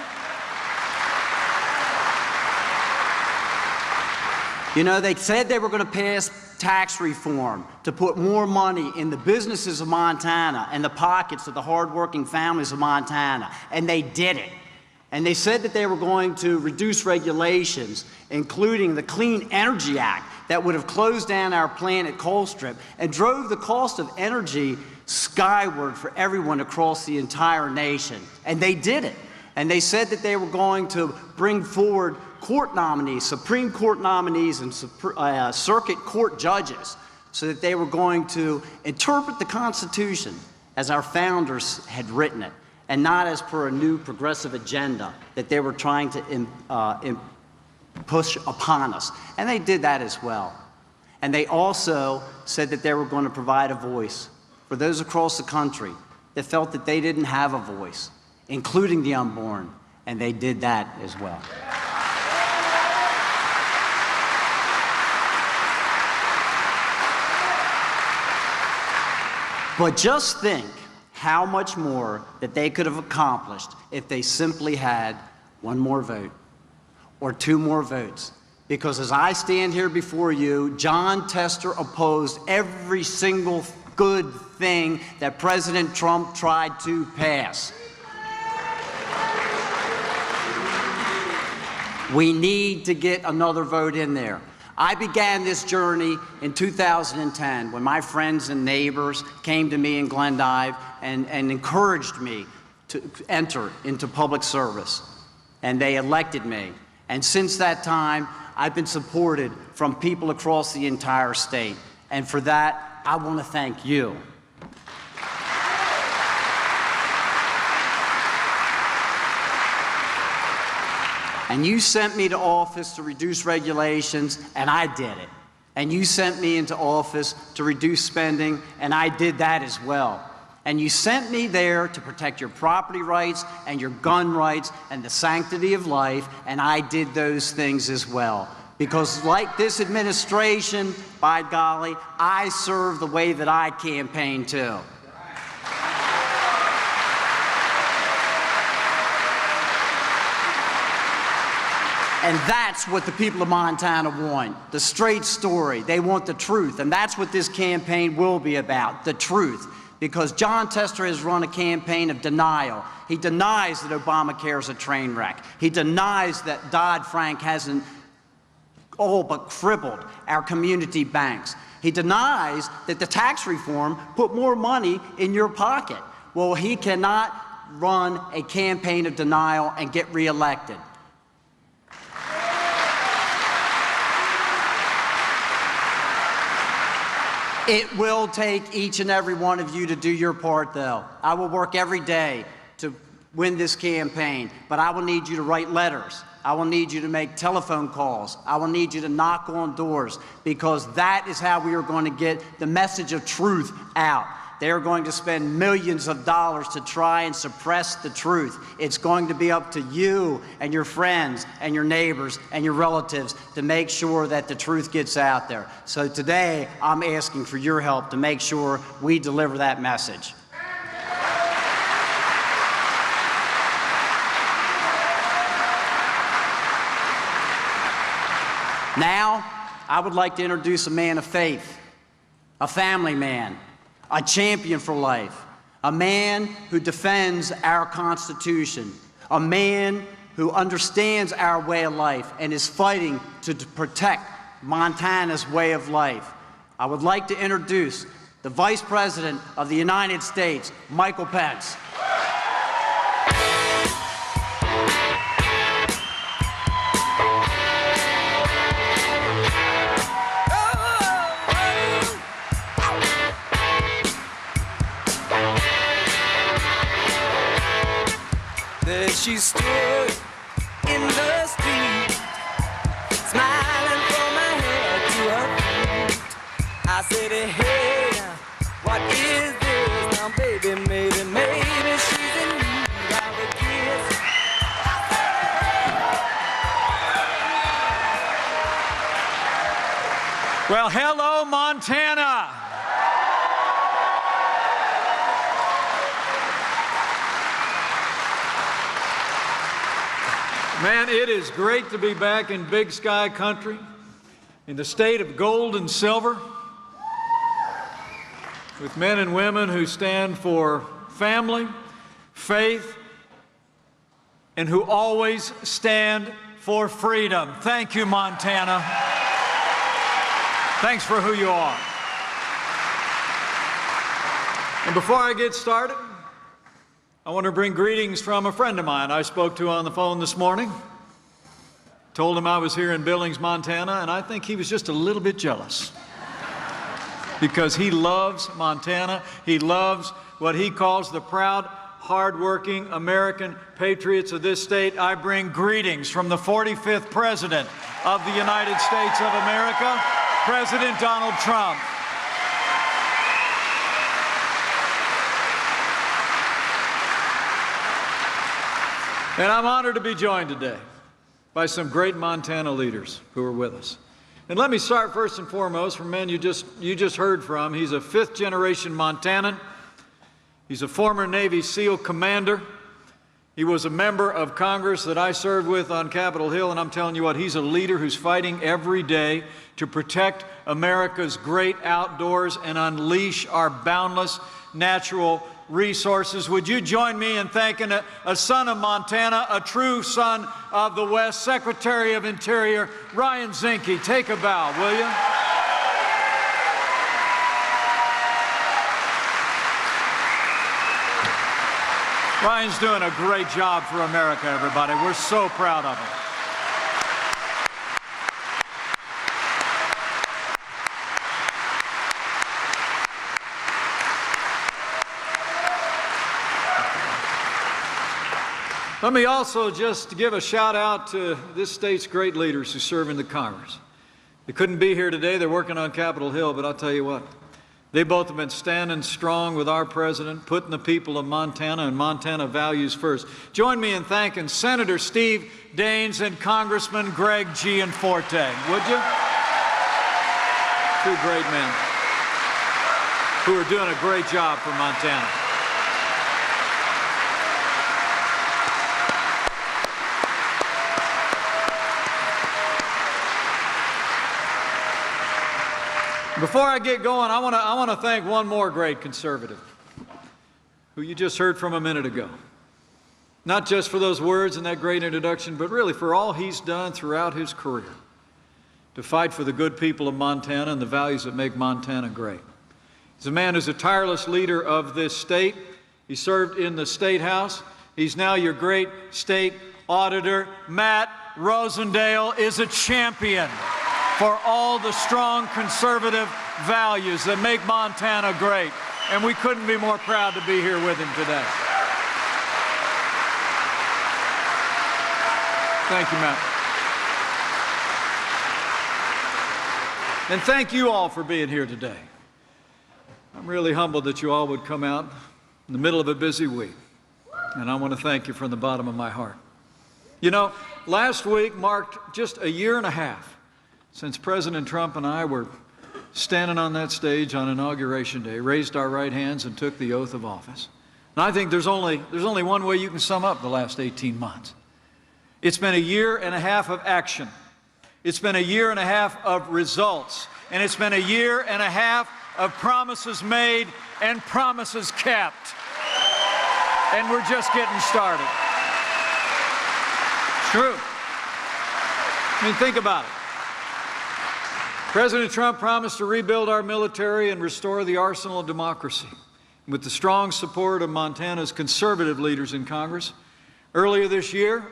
You know, they said they were going to pass tax reform to put more money in the businesses of Montana and the pockets of the hardworking families of Montana, and they did it. And they said that they were going to reduce regulations, including the Clean Energy Act that would have closed down our plant at Colstrip and drove the cost of energy skyward for everyone across the entire nation. And they did it. And they said that they were going to bring forward court nominees, Supreme Court nominees and circuit court judges, so that they were going to interpret the Constitution as our founders had written it, and not as per a new progressive agenda that they were trying to push upon us. And they did that as well. And they also said that they were going to provide a voice for those across the country that felt that they didn't have a voice, including the unborn, and they did that as well. But just think how much more that they could have accomplished if they simply had one more vote or two more votes. Because as I stand here before you, John Tester opposed every single good thing that President Trump tried to pass. We need to get another vote in there. I began this journey in 2010 when my friends and neighbors came to me in Glendive and encouraged me to enter into public service. And they elected me. And since that time, I've been supported from people across the entire state. And for that, I want to thank you. And you sent me to office to reduce regulations, and I did it. And you sent me into office to reduce spending, and I did that as well. And you sent me there to protect your property rights and your gun rights and the sanctity of life, and I did those things as well. Because like this administration, by golly, I serve the way that I campaign too. And that's what the people of Montana want, the straight story. They want the truth, and that's what this campaign will be about, the truth. because John Tester has run a campaign of denial. He denies that Obamacare is a train wreck. He denies that Dodd-Frank hasn't all but crippled our community banks. He denies that the tax reform put more money in your pocket. Well, he cannot run a campaign of denial and get reelected. It will take each and every one of you to do your part, though. I will work every day to win this campaign, but I will need you to write letters. I will need you to make telephone calls. I will need you to knock on doors, because that is how we are going to get the message of truth out. They are going to spend millions of dollars to try and suppress the truth. It's going to be up to you and your friends and your neighbors and your relatives to make sure that the truth gets out there. So today, I'm asking for your help to make sure we deliver that message. Now, I would like to introduce a man of faith, a family man, a champion for life, a man who defends our Constitution, a man who understands our way of life and is fighting to protect Montana's way of life. I would like to introduce the Vice President of the United States, Michael Pence. There she stood in the street, smiling from my head to her feet. I said, hey, what is this? Now, baby, maybe she's in need of a kiss. Well, hello, Montana. Man, it is great to be back in Big Sky country, in the state of gold and silver, with men and women who stand for family, faith, and who always stand for freedom. Thank you, Montana. Thanks for who you are. And before I get started, I want to bring greetings from a friend of mine I spoke to on the phone this morning. Told him I was here in Billings, Montana, and I think he was just a little bit jealous because he loves Montana. He loves what he calls the proud, hardworking American patriots of this state. I bring greetings from the 45th President of the United States of America, President Donald Trump. And I'm honored to be joined today by some great Montana leaders who are with us. And let me start first and foremost from a man you just heard from. He's a fifth-generation Montanan. He's a former Navy SEAL commander. He was a member of Congress that I served with on Capitol Hill, and I'm telling you what, he's a leader who's fighting every day to protect America's great outdoors and unleash our boundless natural resources. Would you join me in thanking a son of Montana, a true son of the West, Secretary of Interior, Ryan Zinke. Take a bow, will you? Ryan's doing a great job for America, everybody. We're so proud of him. Let me also just give a shout out to this state's great leaders who serve in the Congress. They couldn't be here today. They're working on Capitol Hill, but I'll tell you what, they both have been standing strong with our president, putting the people of Montana and Montana values first. Join me in thanking Senator Steve Daines and Congressman Greg Gianforte, would you? Two great men who are doing a great job for Montana. Before I get going, I want to thank one more great conservative. who you just heard from a minute ago. Not just for those words and that great introduction, but really for all he's done throughout his career to fight for the good people of Montana and the values that make Montana great. He's a man who's a tireless leader of this state. He served in the State House. He's now your great state auditor. Matt Rosendale is a champion for all the strong conservative values that make Montana great. And we couldn't be more proud to be here with him today. Thank you, Matt. And thank you all for being here today. I'm really humbled that you all would come out in the middle of a busy week. And I want to thank you from the bottom of my heart. You know, last week marked just a year and a half since President Trump and I were standing on that stage on Inauguration Day, raised our right hands and took the oath of office. And I think there's only one way you can sum up the last 18 months. It's been a year and a half of action. It's been a year and a half of results. And it's been a year and a half of promises made and promises kept. And we're just getting started. It's true. I mean, think about it. President Trump promised to rebuild our military and restore the arsenal of democracy. With the strong support of Montana's conservative leaders in Congress, earlier this year,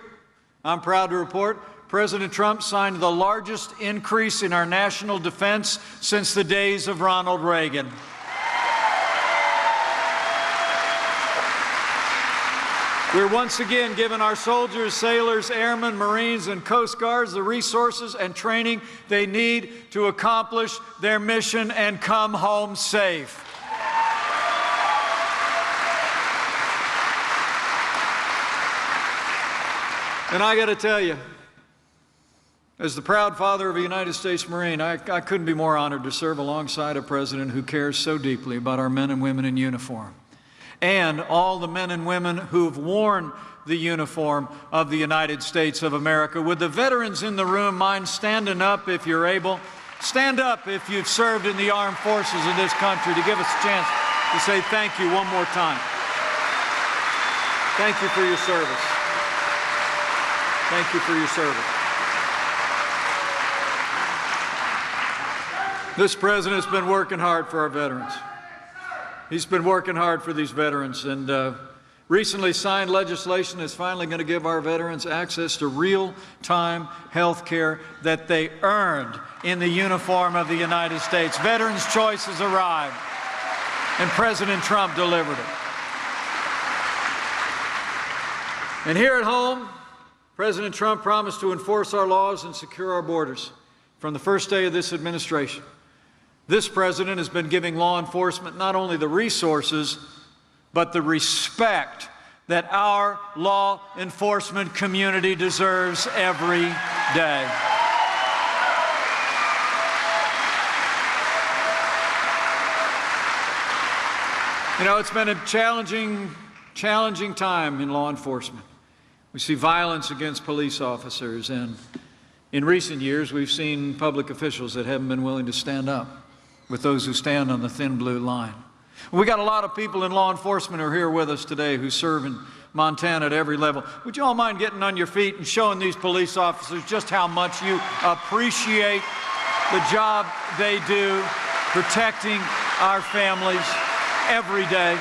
I'm proud to report, President Trump signed the largest increase in our national defense since the days of Ronald Reagan. We're once again giving our soldiers, sailors, airmen, Marines, and Coast Guards the resources and training they need to accomplish their mission and come home safe. And I got to tell you, as the proud father of a United States Marine, I couldn't be more honored to serve alongside a president who cares so deeply about our men and women in uniform, and all the men and women who've worn the uniform of the United States of America. Would the veterans in the room mind standing up if you're able? Stand up if you've served in the armed forces of this country to give us a chance to say thank you one more time. Thank you for your service. Thank you for your service. This president's been working hard for our veterans. He's been working hard for these veterans, and recently signed legislation that's finally going to give our veterans access to real-time health care that they earned in the uniform of the United States. Veterans' Choice has arrived, and President Trump delivered it. And here at home, President Trump promised to enforce our laws and secure our borders from the first day of this administration. This president has been giving law enforcement not only the resources, but the respect that our law enforcement community deserves every day. You know, it's been a challenging time in law enforcement. We see violence against police officers, and in recent years, we've seen public officials that haven't been willing to stand up with those who stand on the thin blue line. We got a lot of people in law enforcement who are here with us today who serve in Montana at every level. Would you all mind getting on your feet and showing these police officers just how much you appreciate the job they do protecting our families every day?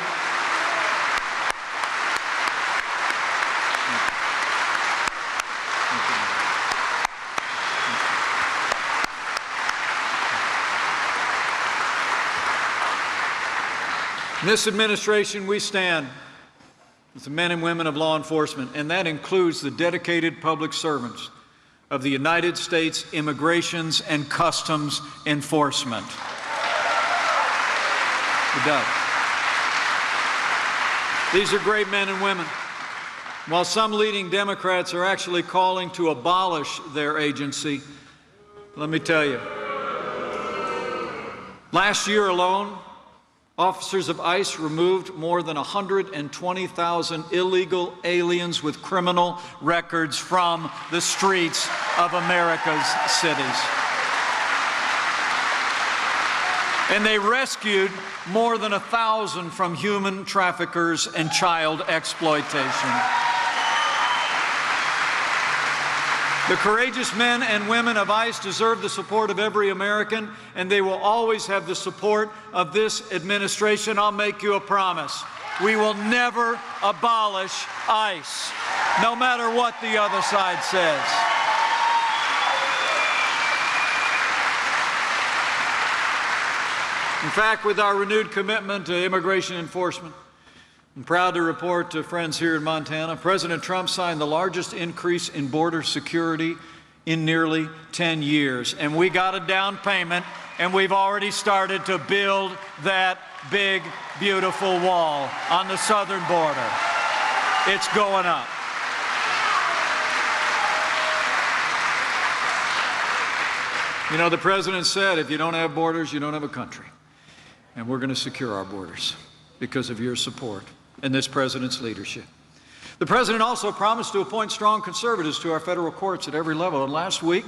In this administration, we stand with the men and women of law enforcement, and that includes the dedicated public servants of the United States Immigrations and Customs Enforcement. It does. These are great men and women. While some leading Democrats are actually calling to abolish their agency, let me tell you, last year alone, officers of ICE removed more than 120,000 illegal aliens with criminal records from the streets of America's cities. And they rescued more than 1,000 from human traffickers and child exploitation. The courageous men and women of ICE deserve the support of every American, and they will always have the support of this administration. I'll make you a promise. We will never abolish ICE, no matter what the other side says. In fact, with our renewed commitment to immigration enforcement, I'm proud to report to friends here in Montana, President Trump signed the largest increase in border security in nearly 10 years. And we got a down payment, and we've already started to build that big, beautiful wall on the southern border. It's going up. You know, the president said, if you don't have borders, you don't have a country. And we're going to secure our borders because of your support and this president's leadership. The president also promised to appoint strong conservatives to our federal courts at every level. And last week,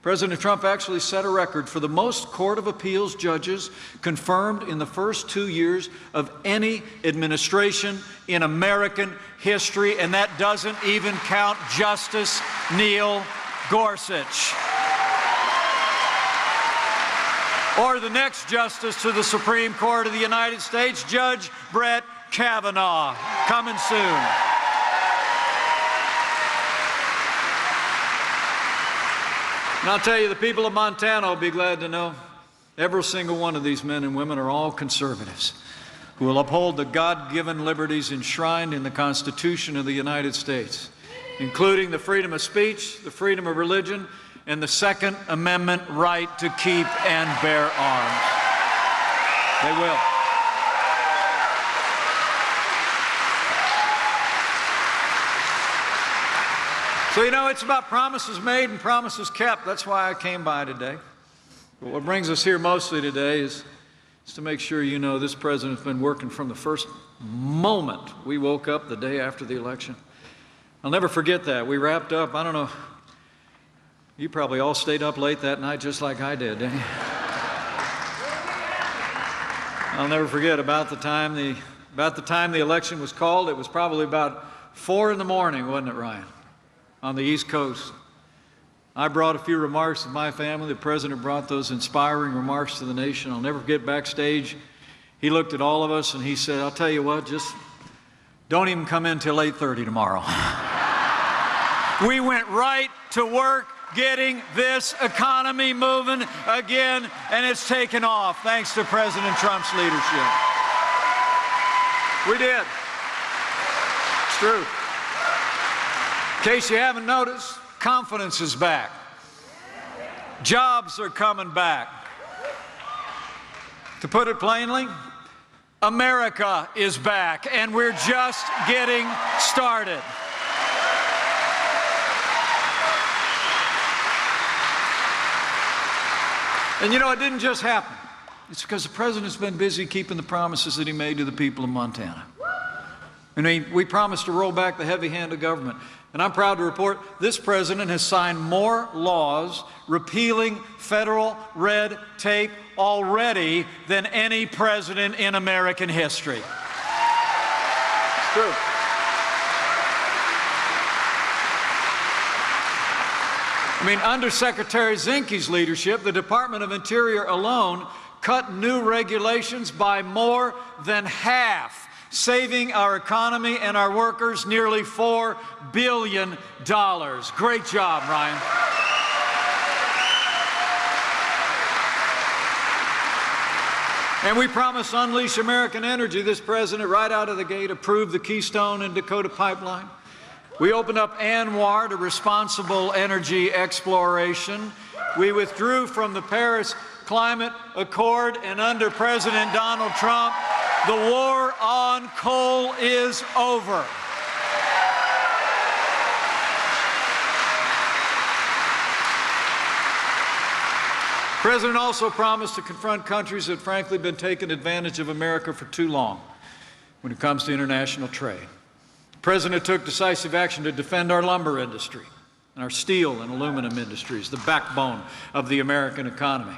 President Trump actually set a record for the most Court of Appeals judges confirmed in the first 2 years of any administration in American history, and that doesn't even count Justice Neil Gorsuch. Or the next justice to the Supreme Court of the United States, Judge Brett Kavanaugh, coming soon. And I'll tell you, the people of Montana will be glad to know every single one of these men and women are all conservatives who will uphold the God-given liberties enshrined in the Constitution of the United States, including the freedom of speech, the freedom of religion, and the Second Amendment right to keep and bear arms. They will. So, you know, it's about promises made and promises kept. That's why I came by today. But what brings us here mostly today is to make sure you know this president's been working from the first moment we woke up the day after the election. I'll never forget that. We wrapped up, I don't know, you probably all stayed up late that night just like I did, didn't you? I'll never forget about the time the election was called. It was probably about 4 in the morning, wasn't it, Ryan? On the East Coast. I brought a few remarks to my family. The president brought those inspiring remarks to the nation. I'll never forget backstage. He looked at all of us and he said, I'll tell you what, just don't even come in till 8:30 tomorrow. We went right to work getting this economy moving again, and it's taken off thanks to President Trump's leadership. We did. It's true. In case you haven't noticed, confidence is back. Jobs are coming back. To put it plainly, America is back, and we're just getting started. And you know, it didn't just happen. It's because the president's been busy keeping the promises that he made to the people of Montana. I mean, we promised to roll back the heavy hand of government. And I'm proud to report this president has signed more laws repealing federal red tape already than any president in American history. It's true. I mean, under Secretary Zinke's leadership, the Department of Interior alone cut new regulations by more than half, saving our economy and our workers nearly $4 billion. Great job, Ryan. And we promised to unleash American energy. This president, right out of the gate, approved the Keystone and Dakota pipeline. We opened up ANWR to responsible energy exploration. We withdrew from the Paris Climate Accord, and under President Donald Trump, the war on coal is over. The president also promised to confront countries that frankly have been taking advantage of America for too long when it comes to international trade. The president took decisive action to defend our lumber industry and our steel and aluminum industries, the backbone of the American economy.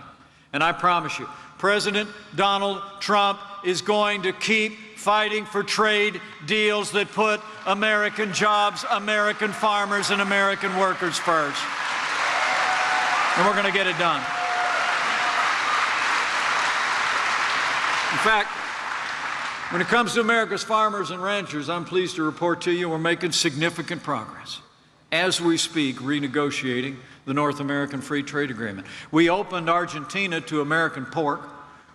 And I promise you, President Donald Trump is going to keep fighting for trade deals that put American jobs, American farmers, and American workers first. And we're going to get it done. In fact, when it comes to America's farmers and ranchers, I'm pleased to report to you we're making significant progress as we speak, renegotiating the North American Free Trade Agreement. We opened Argentina to American pork.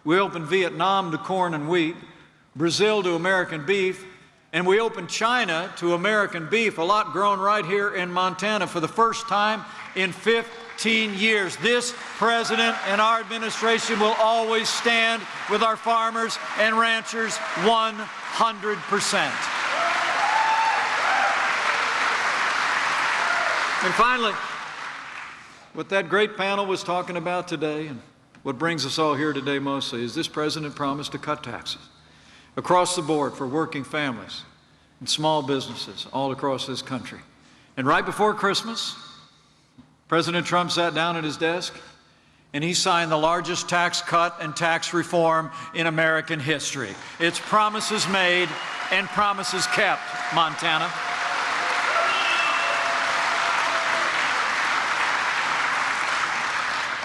We opened Vietnam to corn and wheat, Brazil to American beef, and we opened China to American beef, a lot grown right here in Montana for the first time in 15 years. This president and our administration will always stand with our farmers and ranchers 100%. And finally, what that great panel was talking about today, and what brings us all here today mostly, is this president promised to cut taxes across the board for working families and small businesses all across this country. And right before Christmas, President Trump sat down at his desk and he signed the largest tax cut and tax reform in American history. It's promises made and promises kept, Montana.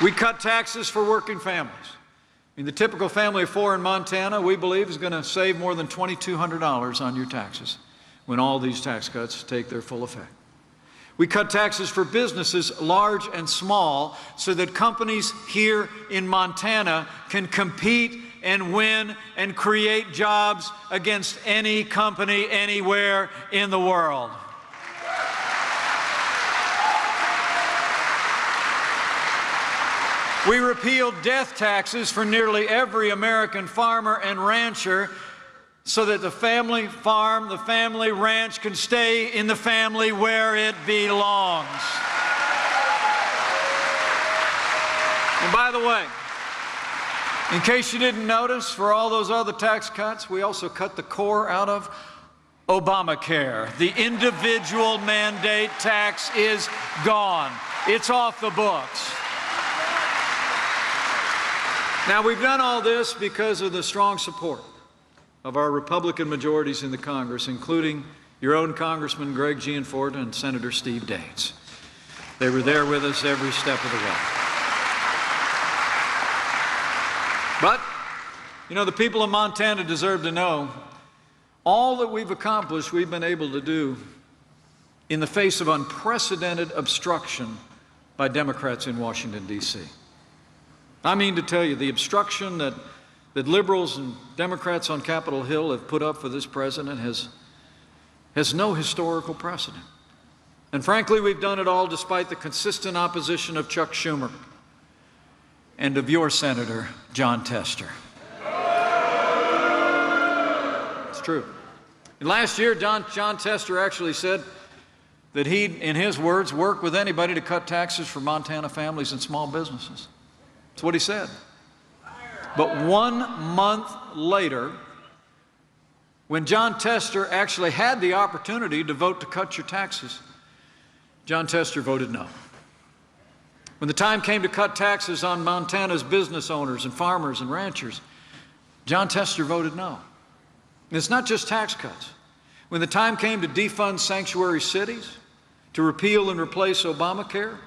We cut taxes for working families. I mean, the typical family of four in Montana, we believe, is going to save more than $2,200 on your taxes when all these tax cuts take their full effect. We cut taxes for businesses, large and small, so that companies here in Montana can compete and win and create jobs against any company anywhere in the world. We repealed death taxes for nearly every American farmer and rancher so that the family farm, the family ranch can stay in the family where it belongs. And by the way, in case you didn't notice, for all those other tax cuts, we also cut the core out of Obamacare. The individual mandate tax is gone. It's off the books. Now, we've done all this because of the strong support of our Republican majorities in the Congress, including your own Congressman Greg Gianforte and Senator Steve Daines. They were there with us every step of the way. But, you know, the people of Montana deserve to know all that we've accomplished, we've been able to do in the face of unprecedented obstruction by Democrats in Washington, D.C. I mean to tell you, the obstruction that liberals and Democrats on Capitol Hill have put up for this president has no historical precedent. And frankly, we've done it all despite the consistent opposition of Chuck Schumer and of your Senator, John Tester. It's true. And last year, John Tester actually said that he'd, in his words, work with anybody to cut taxes for Montana families and small businesses. That's what he said. But 1 month later, when John Tester actually had the opportunity to vote to cut your taxes, John Tester voted no. When the time came to cut taxes on Montana's business owners and farmers and ranchers, John Tester voted no. And it's not just tax cuts. When the time came to defund sanctuary cities, to repeal and replace Obamacare,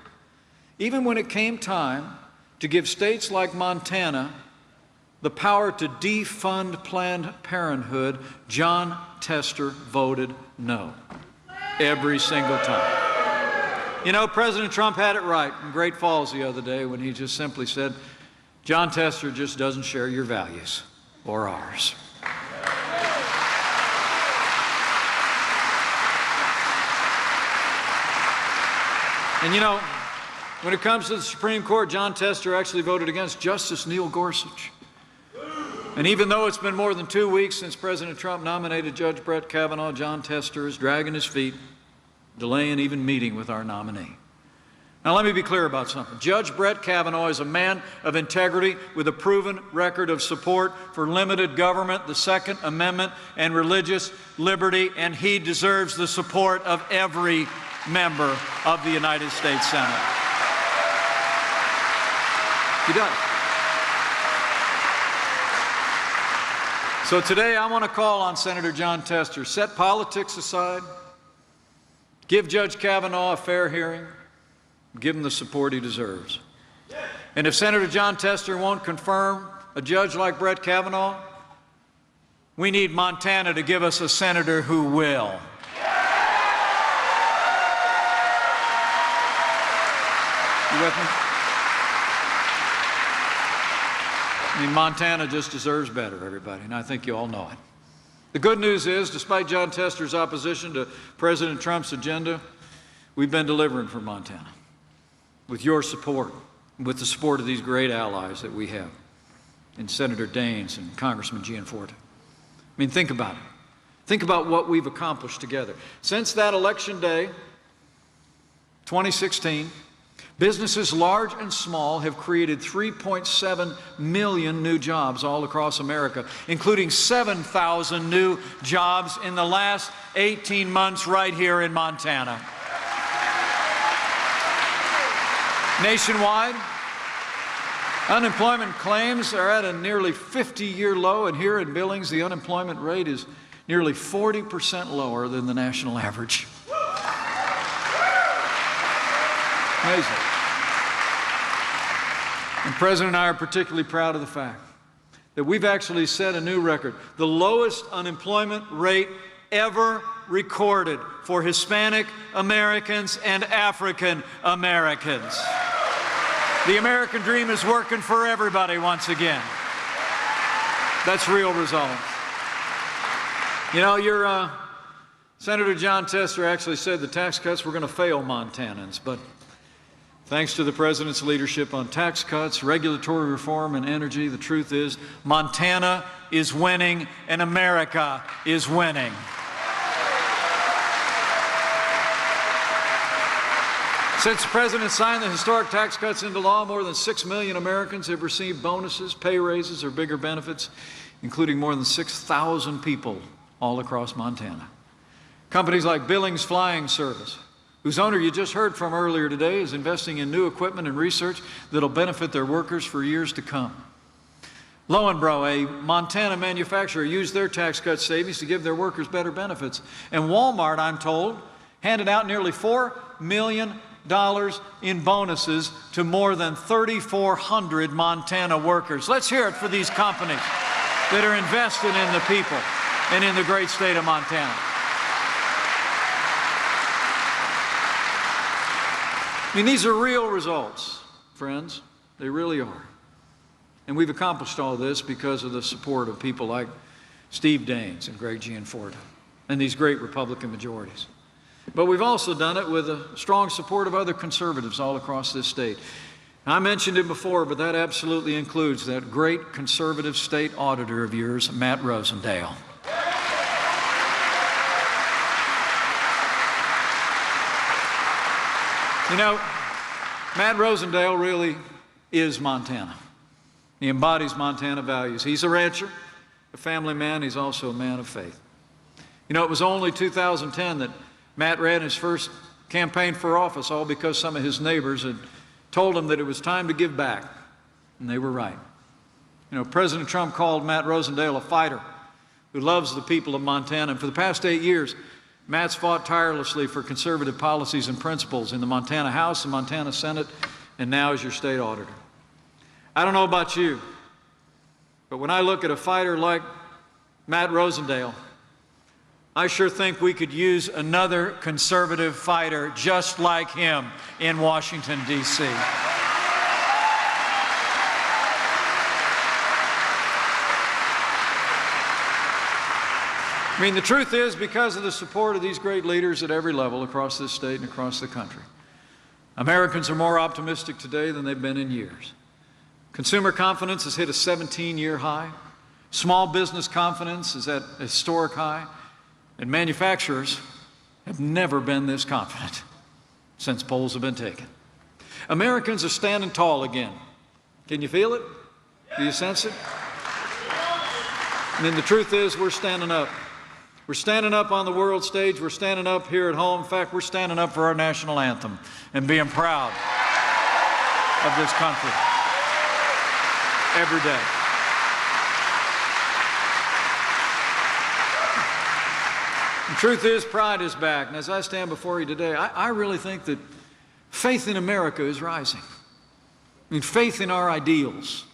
even when it came time to give states like Montana the power to defund Planned Parenthood, John Tester voted no. Every single time. You know, President Trump had it right in Great Falls the other day when he just simply said, John Tester just doesn't share your values or ours. And you know, when it comes to the Supreme Court, John Tester actually voted against Justice Neil Gorsuch. And even though it's been more than 2 weeks since President Trump nominated Judge Brett Kavanaugh, John Tester is dragging his feet, delaying even meeting with our nominee. Now, let me be clear about something. Judge Brett Kavanaugh is a man of integrity with a proven record of support for limited government, the Second Amendment, and religious liberty, and he deserves the support of every member of the United States Senate. He does. So today I want to call on Senator Jon Tester, set politics aside, give Judge Kavanaugh a fair hearing, give him the support he deserves. And if Senator Jon Tester won't confirm a judge like Brett Kavanaugh, we need Montana to give us a senator who will. You with me? I mean, Montana just deserves better, everybody, and I think you all know it. The good news is, despite Jon Tester's opposition to President Trump's agenda, we've been delivering for Montana with your support, with the support of these great allies that we have in Senator Daines and Congressman Gianforte. I mean, think about it. Think about what we've accomplished together. Since that election day, 2016, businesses large and small have created 3.7 million new jobs all across America, including 7,000 new jobs in the last 18 months right here in Montana. Nationwide, unemployment claims are at a nearly 50-year low, and here in Billings, the unemployment rate is nearly 40% lower than the national average. Amazing. And the President and I are particularly proud of the fact that we've actually set a new record, the lowest unemployment rate ever recorded for Hispanic Americans and African Americans. The American dream is working for everybody once again. That's real results. You know, your Senator Jon Tester actually said the tax cuts were going to fail Montanans, but thanks to the President's leadership on tax cuts, regulatory reform, and energy, the truth is Montana is winning and America is winning. Since the President signed the historic tax cuts into law, more than 6 million Americans have received bonuses, pay raises, or bigger benefits, including more than 6,000 people all across Montana. Companies like Billings Flying Service, whose owner you just heard from earlier today, is investing in new equipment and research that'll benefit their workers for years to come. Lowenbro, a Montana manufacturer, used their tax cut savings to give their workers better benefits. And Walmart, I'm told, handed out nearly $4 million in bonuses to more than 3,400 Montana workers. Let's hear it for these companies that are invested in the people and in the great state of Montana. I mean, these are real results, friends. They really are. And we've accomplished all this because of the support of people like Steve Daines and Greg Gianforte and these great Republican majorities. But we've also done it with the strong support of other conservatives all across this state. I mentioned it before, but that absolutely includes that great conservative state auditor of yours, Matt Rosendale. You know, Matt Rosendale really is Montana. He embodies Montana values. He's a rancher, a family man. He's also a man of faith. You know, it was only 2010 that Matt ran his first campaign for office, all because some of his neighbors had told him that it was time to give back, and they were right. You know, President Trump called Matt Rosendale a fighter who loves the people of Montana, and for the past 8 years, Matt's fought tirelessly for conservative policies and principles in the Montana House and Montana Senate, and now is your state auditor. I don't know about you, but when I look at a fighter like Matt Rosendale, I sure think we could use another conservative fighter just like him in Washington, D.C. I mean, the truth is, because of the support of these great leaders at every level across this state and across the country, Americans are more optimistic today than they've been in years. Consumer confidence has hit a 17-year high. Small business confidence is at a historic high. And manufacturers have never been this confident since polls have been taken. Americans are standing tall again. Can you feel it? Do you sense it? I mean, the truth is, we're standing up. We're standing up on the world stage. We're standing up here at home. In fact, we're standing up for our national anthem and being proud of this country every day. The truth is, pride is back. And as I stand before you today, I really think that faith in America is rising. I mean, faith in our ideals,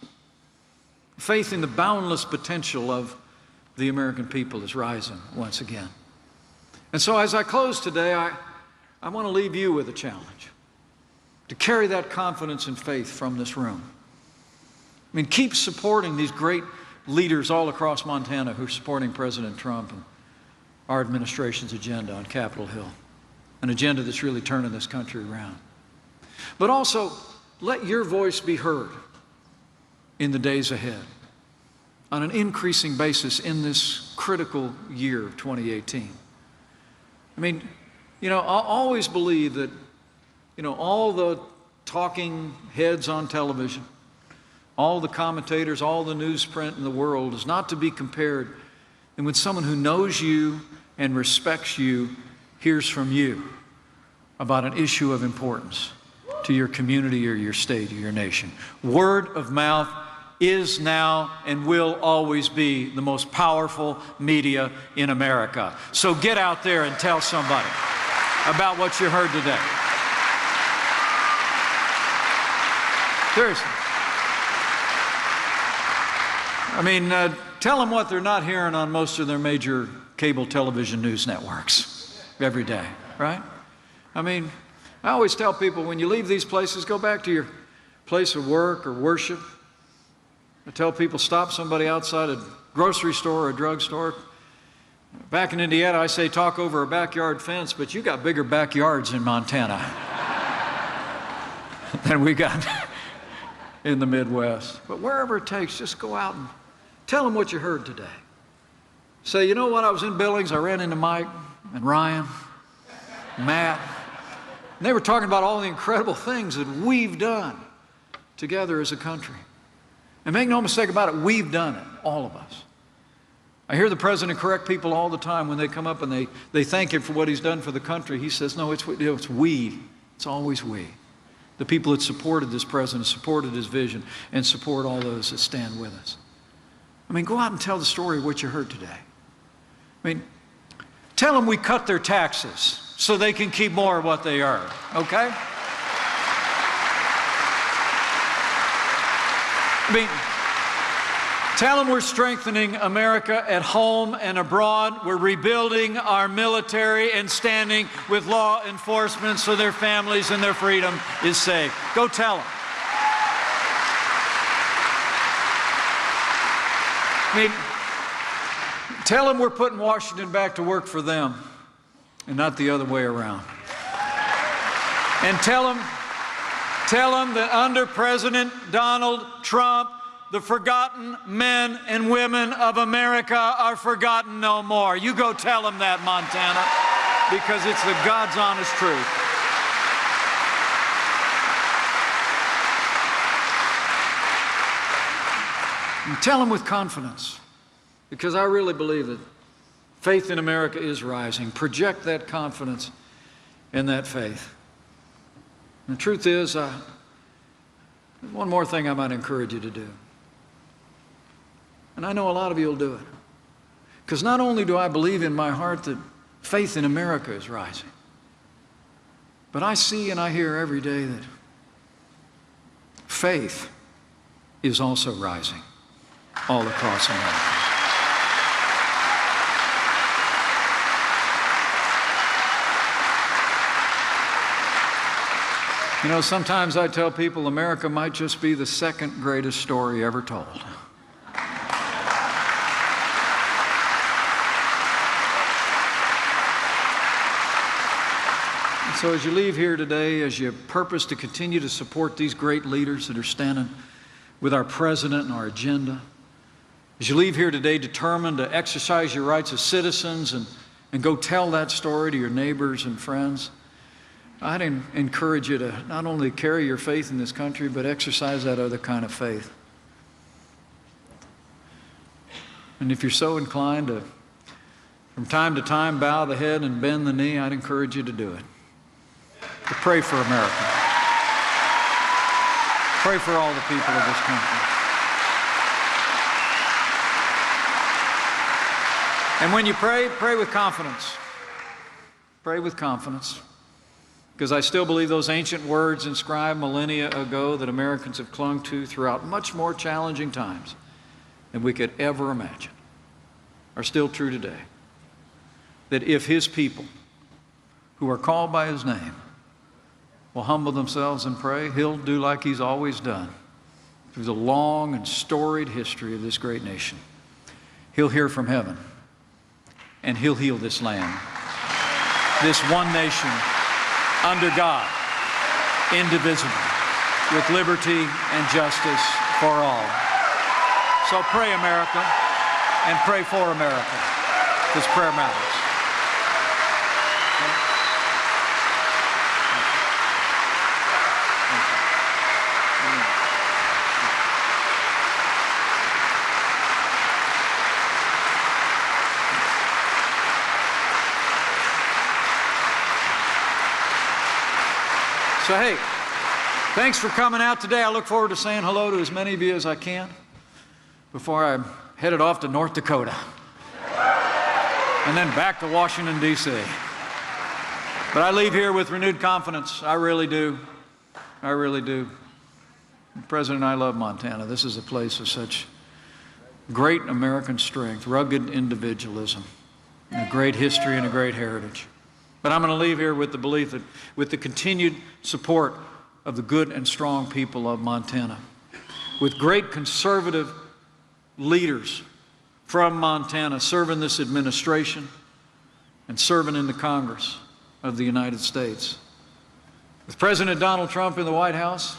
faith in the boundless potential of the American people is rising once again. And so as I close today, I want to leave you with a challenge to carry that confidence and faith from this room. I mean, keep supporting these great leaders all across Montana who are supporting President Trump and our administration's agenda on Capitol Hill, an agenda that's really turning this country around. But also, let your voice be heard in the days ahead on an increasing basis in this critical year of 2018. I mean, you know, I always believe that, you know, all the talking heads on television, all the commentators, all the newsprint in the world is not to be compared and when someone who knows you and respects you hears from you about an issue of importance to your community or your state or your nation. Word of mouth is now and will always be the most powerful media in America. So get out there and tell somebody about what you heard today. Seriously. I mean, tell them what they're not hearing on most of their major cable television news networks every day, right? I mean, I always tell people when you leave these places, go back to your place of work or worship. I tell people stop somebody outside a grocery store or a drugstore. Back in Indiana, I say talk over a backyard fence, but you got bigger backyards in Montana than we got in the Midwest. But wherever it takes, just go out and tell them what you heard today. Say, you know what, I was in Billings, I ran into Mike and Ryan, Matt, and they were talking about all the incredible things that we've done together as a country. And make no mistake about it, we've done it, all of us. I hear the president correct people all the time when they come up and they thank him for what he's done for the country. He says, no, it's we. It's always we. The people that supported this president, supported his vision, and support all those that stand with us. I mean, go out and tell the story of what you heard today. I mean, tell them we cut their taxes so they can keep more of what they earn, okay? I mean, tell them we're strengthening America at home and abroad. We're rebuilding our military and standing with law enforcement so their families and their freedom is safe. Go tell them. I mean, tell them we're putting Washington back to work for them and not the other way around. And tell them that under President Donald Trump, the forgotten men and women of America are forgotten no more. You go tell them that, Montana, because it's the God's honest truth. And tell them with confidence, because I really believe that faith in America is rising. Project that confidence and that faith. And the truth is, one more thing I might encourage you to do. And I know a lot of you will do it. Because not only do I believe in my heart that faith in America is rising, but I see and I hear every day that faith is also rising all across America. You know, sometimes I tell people America might just be the second greatest story ever told. So as you leave here today, as you purpose to continue to support these great leaders that are standing with our president and our agenda, as you leave here today determined to exercise your rights as citizens and go tell that story to your neighbors and friends, I'd encourage you to not only carry your faith in this country, but exercise that other kind of faith. And if you're so inclined to, from time to time, bow the head and bend the knee, I'd encourage you to do it. To pray for America. Pray for all the people of this country. And when you pray, pray with confidence. Pray with confidence. Because I still believe those ancient words inscribed millennia ago that Americans have clung to throughout much more challenging times than we could ever imagine are still true today. That if His people who are called by His name will humble themselves and pray, He'll do like He's always done through the long and storied history of this great nation. He'll hear from heaven, and He'll heal this land, this one nation under God, indivisible, with liberty and justice for all. So pray, America, and pray for America, because prayer matters. So, hey, thanks for coming out today. I look forward to saying hello to as many of you as I can before I'm headed off to North Dakota and then back to Washington, D.C. But I leave here with renewed confidence. I really do. I really do. The President and I love Montana. This is a place of such great American strength, rugged individualism, and a great history and a great heritage. But I'm going to leave here with the belief that with the continued support of the good and strong people of Montana, with great conservative leaders from Montana serving this administration and serving in the Congress of the United States, with President Donald Trump in the White House,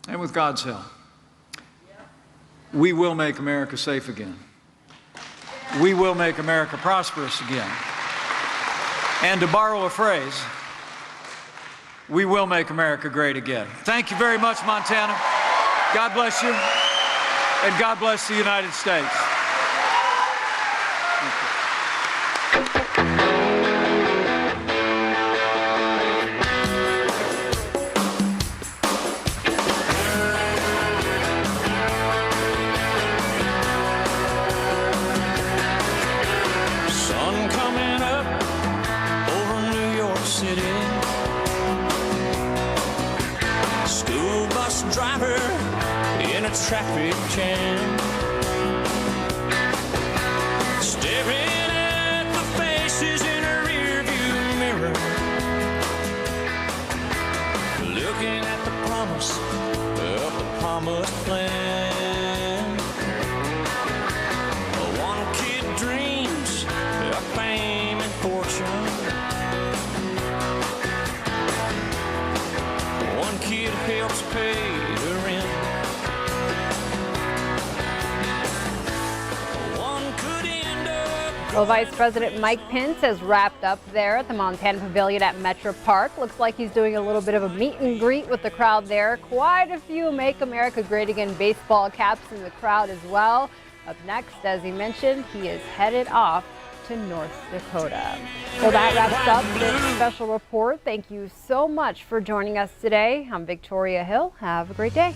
and with God's help, we will make America safe again. We will make America prosperous again. And to borrow a phrase, we will make America great again. Thank you very much, Montana. God bless you, and God bless the United States. Driver in a traffic jam, staring at the faces in a rearview mirror, looking at the promise of the promised land. One kid dreams of fame and fortune, one kid helps pay the rent. Well, Vice President Mike Pence has wrapped up there at the Montana Pavilion at Metro Park. Looks like he's doing a little bit of a meet and greet with the crowd there. Quite a few Make America Great Again baseball caps in the crowd as well. Up next, as he mentioned, he is headed off to North Dakota. Well, that wraps up this special report. Thank you so much for joining us today. I'm Victoria Hill. Have a great day.